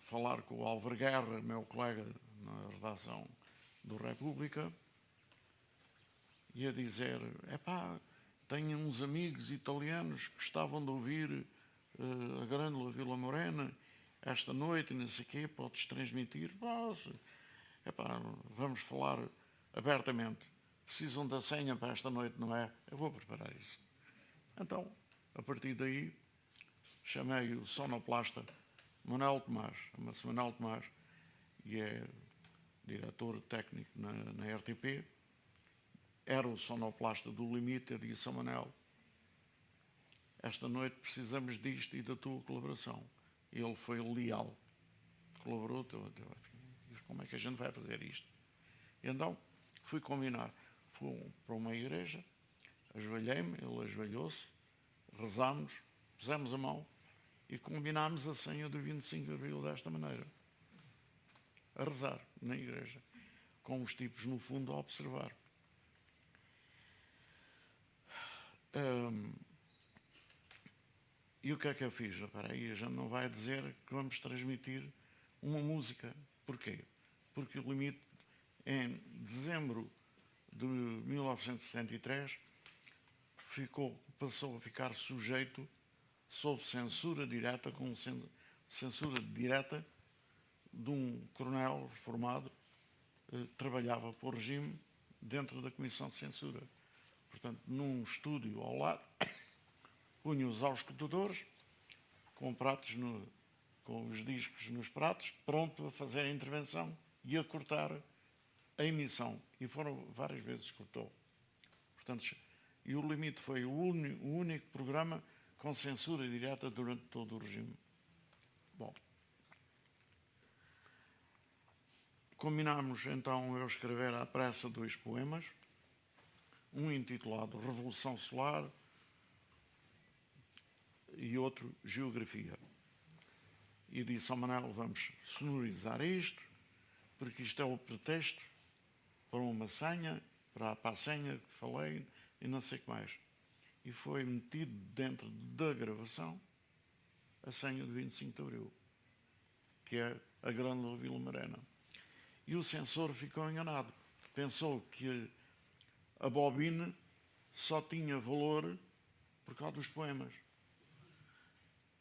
falar com o Álvaro Guerra, meu colega na redação do República, e a dizer: tenho uns amigos italianos que gostavam de ouvir a Grândola Vila Morena esta noite, não sei o quê, podes transmitir? Vamos falar abertamente. Precisam da senha para esta noite, não é? Eu vou preparar isso. Então, a partir daí, chamei o sonoplasta Manuel Tomás, chama-se Manuel Tomás, e é diretor técnico na RTP, era o sonoplasta do Limite. Eu disse ao Manel, esta noite precisamos disto e da tua colaboração. Ele foi leal, colaborou. Como é que a gente vai fazer isto? E então fui combinar. Fui para uma igreja, ajoelhei-me, ele ajoelhou-se, rezámos, pusemos a mão e combinámos a senha do 25 de Abril desta maneira. A rezar na igreja, com os tipos no fundo a observar. E o que é que eu fiz? Espera aí, a gente não vai dizer que vamos transmitir uma música. Porquê? Porque o Limite, em dezembro de 1963, passou a ficar sujeito sob censura direta, com censura direta de um coronel reformado que trabalhava para o regime dentro da Comissão de Censura. Portanto, num estúdio ao lado, punha os auscultadores com pratos com os discos nos pratos, pronto a fazer a intervenção e a cortar a emissão. E foram várias vezes que cortou. Portanto, e o Limite foi o único programa com censura direta durante todo o regime. Bom. Combinámos então eu escrever à pressa 2 poemas, um intitulado Revolução Solar e outro Geografia. E disse ao Manel, vamos sonorizar isto, porque isto é o pretexto para uma senha, para a senha que te falei e não sei o que mais. E foi metido dentro da gravação a senha do 25 de Abril, que é a Grândola Vila Marena. E o censor ficou enganado. Pensou que a bobina só tinha valor por causa dos poemas.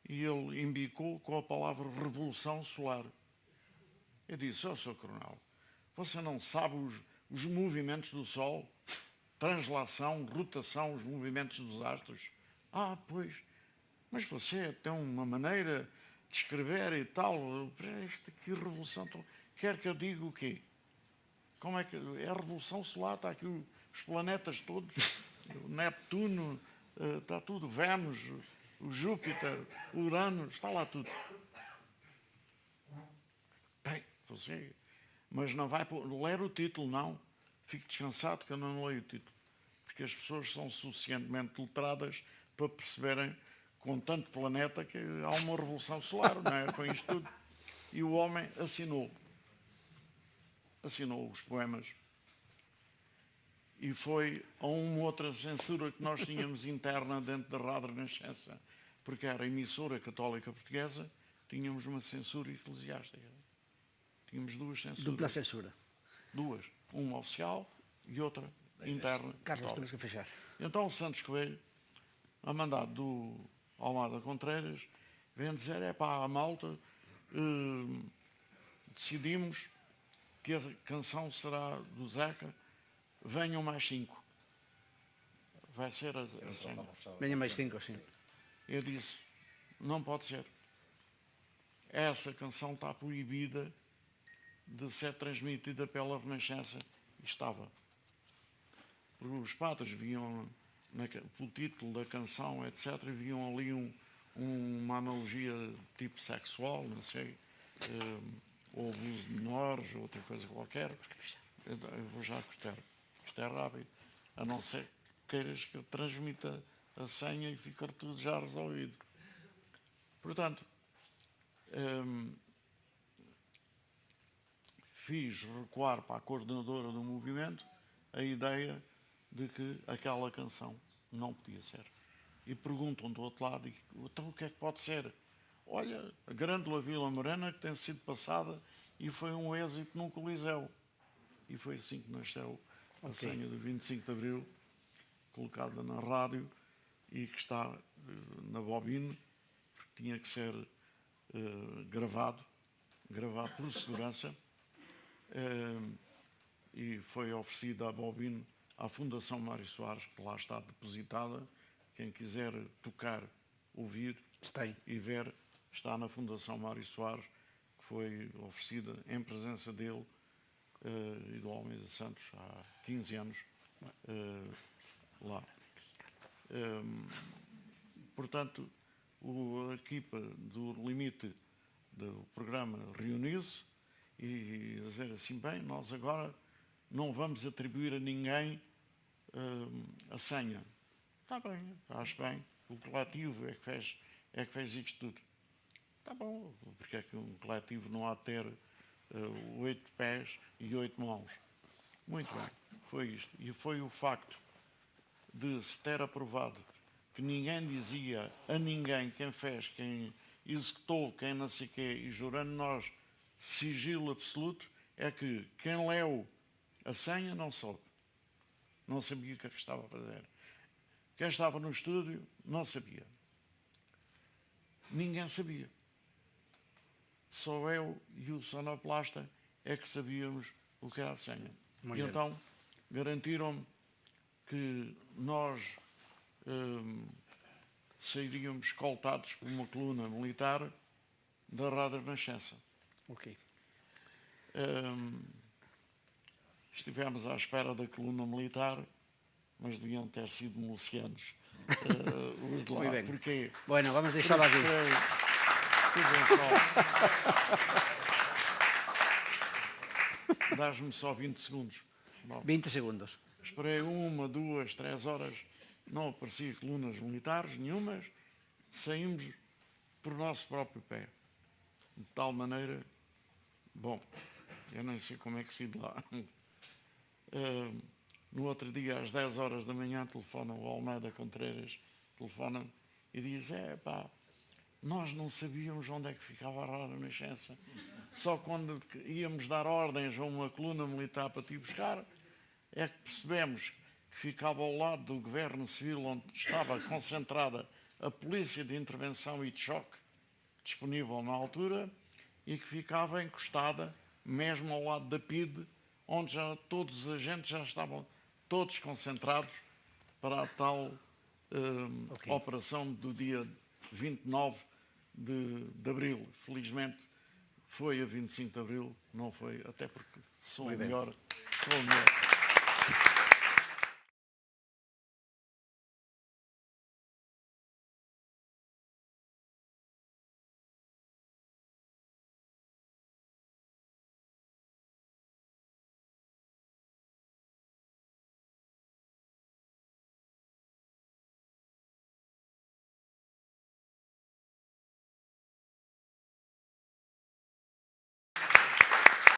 E ele embicou com a palavra Revolução Solar. Eu disse, Sr. Coronel, você não sabe os movimentos do Sol? Translação, rotação, os movimentos dos astros? Ah, pois. Mas você tem uma maneira de escrever e tal. Esta que revolução... Quer que eu diga o quê? Como é que... É a Revolução Solar, está aqui os planetas todos. O Neptuno, está tudo. Vênus, o Júpiter, o Urano, está lá tudo. Bem, você... Mas não vai ler o título, não. Fique descansado que eu não leio o título. Porque as pessoas são suficientemente letradas para perceberem, com tanto planeta, que há uma revolução solar, não é? Com isto tudo. E o homem assinou. Assinou os poemas. E foi a uma outra censura que nós tínhamos interna dentro da Rádio Renascença. Porque era a emissora católica portuguesa, tínhamos uma censura eclesiástica. Tínhamos 2 censuras. Dupla censura. 2. Uma oficial e outra interna. Carlos, temos que fechar. Então o Santos Coelho, a mandado do Almada Contreiras, vem dizer, a malta, decidimos que a canção será do Zeca, venham mais 5. Vai ser a cena. Venham mais 5, sim. Eu disse, não pode ser. Essa canção está proibida de ser transmitida pela Renascença. E estava. Porque os padres viam, pelo título da canção, etc., viam ali uma analogia tipo sexual, não sei, ou abuso de menores, ou outra coisa qualquer. Eu vou já gostar. Isto é rápido. A não ser que queiras que eu transmita a senha e fica tudo já resolvido. Portanto, fiz recuar para a coordenadora do movimento a ideia de que aquela canção não podia ser. E perguntam do outro lado, então o que é que pode ser? Olha, a Grândola Vila Morena que tem sido passada e foi um êxito no Coliseu. E foi assim que nasceu a senha do 25 de Abril, colocada na rádio e que está na bobina, porque tinha que ser gravado por segurança, e foi oferecida a bobina à Fundação Mário Soares, que lá está depositada. Quem quiser tocar, ouvir e ver, está na Fundação Mário Soares, que foi oferecida em presença dele e do Almeida Santos há 15 anos, lá. Portanto, a equipa do limite do programa reuniu-se e dizer assim, bem, nós agora não vamos atribuir a ninguém a senha. Está bem, acho bem, o coletivo é que fez isto tudo. Está bom, porque é que um coletivo não há de ter 8 pés e 8 mãos? Muito bem, foi isto. E foi o facto de se ter aprovado que ninguém dizia a ninguém quem fez, quem executou, quem não sei o quê, e jurando nós sigilo absoluto, é que quem leu a senha não soube. Não sabia o que é que estava a fazer. Quem estava no estúdio não sabia. Ninguém sabia. Só eu e o sonoplasta é que sabíamos o que era a senha. E então garantiram-me que nós sairíamos escoltados por uma coluna militar da Rádio Renascença. Ok. Estivemos à espera da coluna militar, mas deviam ter sido milicianos. Os de lá. Muy bien. Porque, bueno, vamos a deixar aquí. Dás-me só 20 segundos. Bom, 20 segundos. esperei 1, 2, 3 horas, não aparecia colunas militares nenhumas, saímos por nosso próprio pé. De tal maneira, bom, eu nem sei como é que saí de lá. No outro dia, às 10 horas da manhã, telefona o Almeida Contreiras, telefona-me e diz, pá, nós não sabíamos onde é que ficava a Rádio Renascença. Só quando íamos dar ordens a uma coluna militar para te buscar, é que percebemos que ficava ao lado do Governo Civil, onde estava concentrada a Polícia de Intervenção e de Choque, disponível na altura, e que ficava encostada, mesmo ao lado da PIDE, onde já todos os agentes já estavam todos concentrados para a tal operação do dia 29 de abril. Felizmente foi a 25 de abril, não foi, até porque sou o melhor.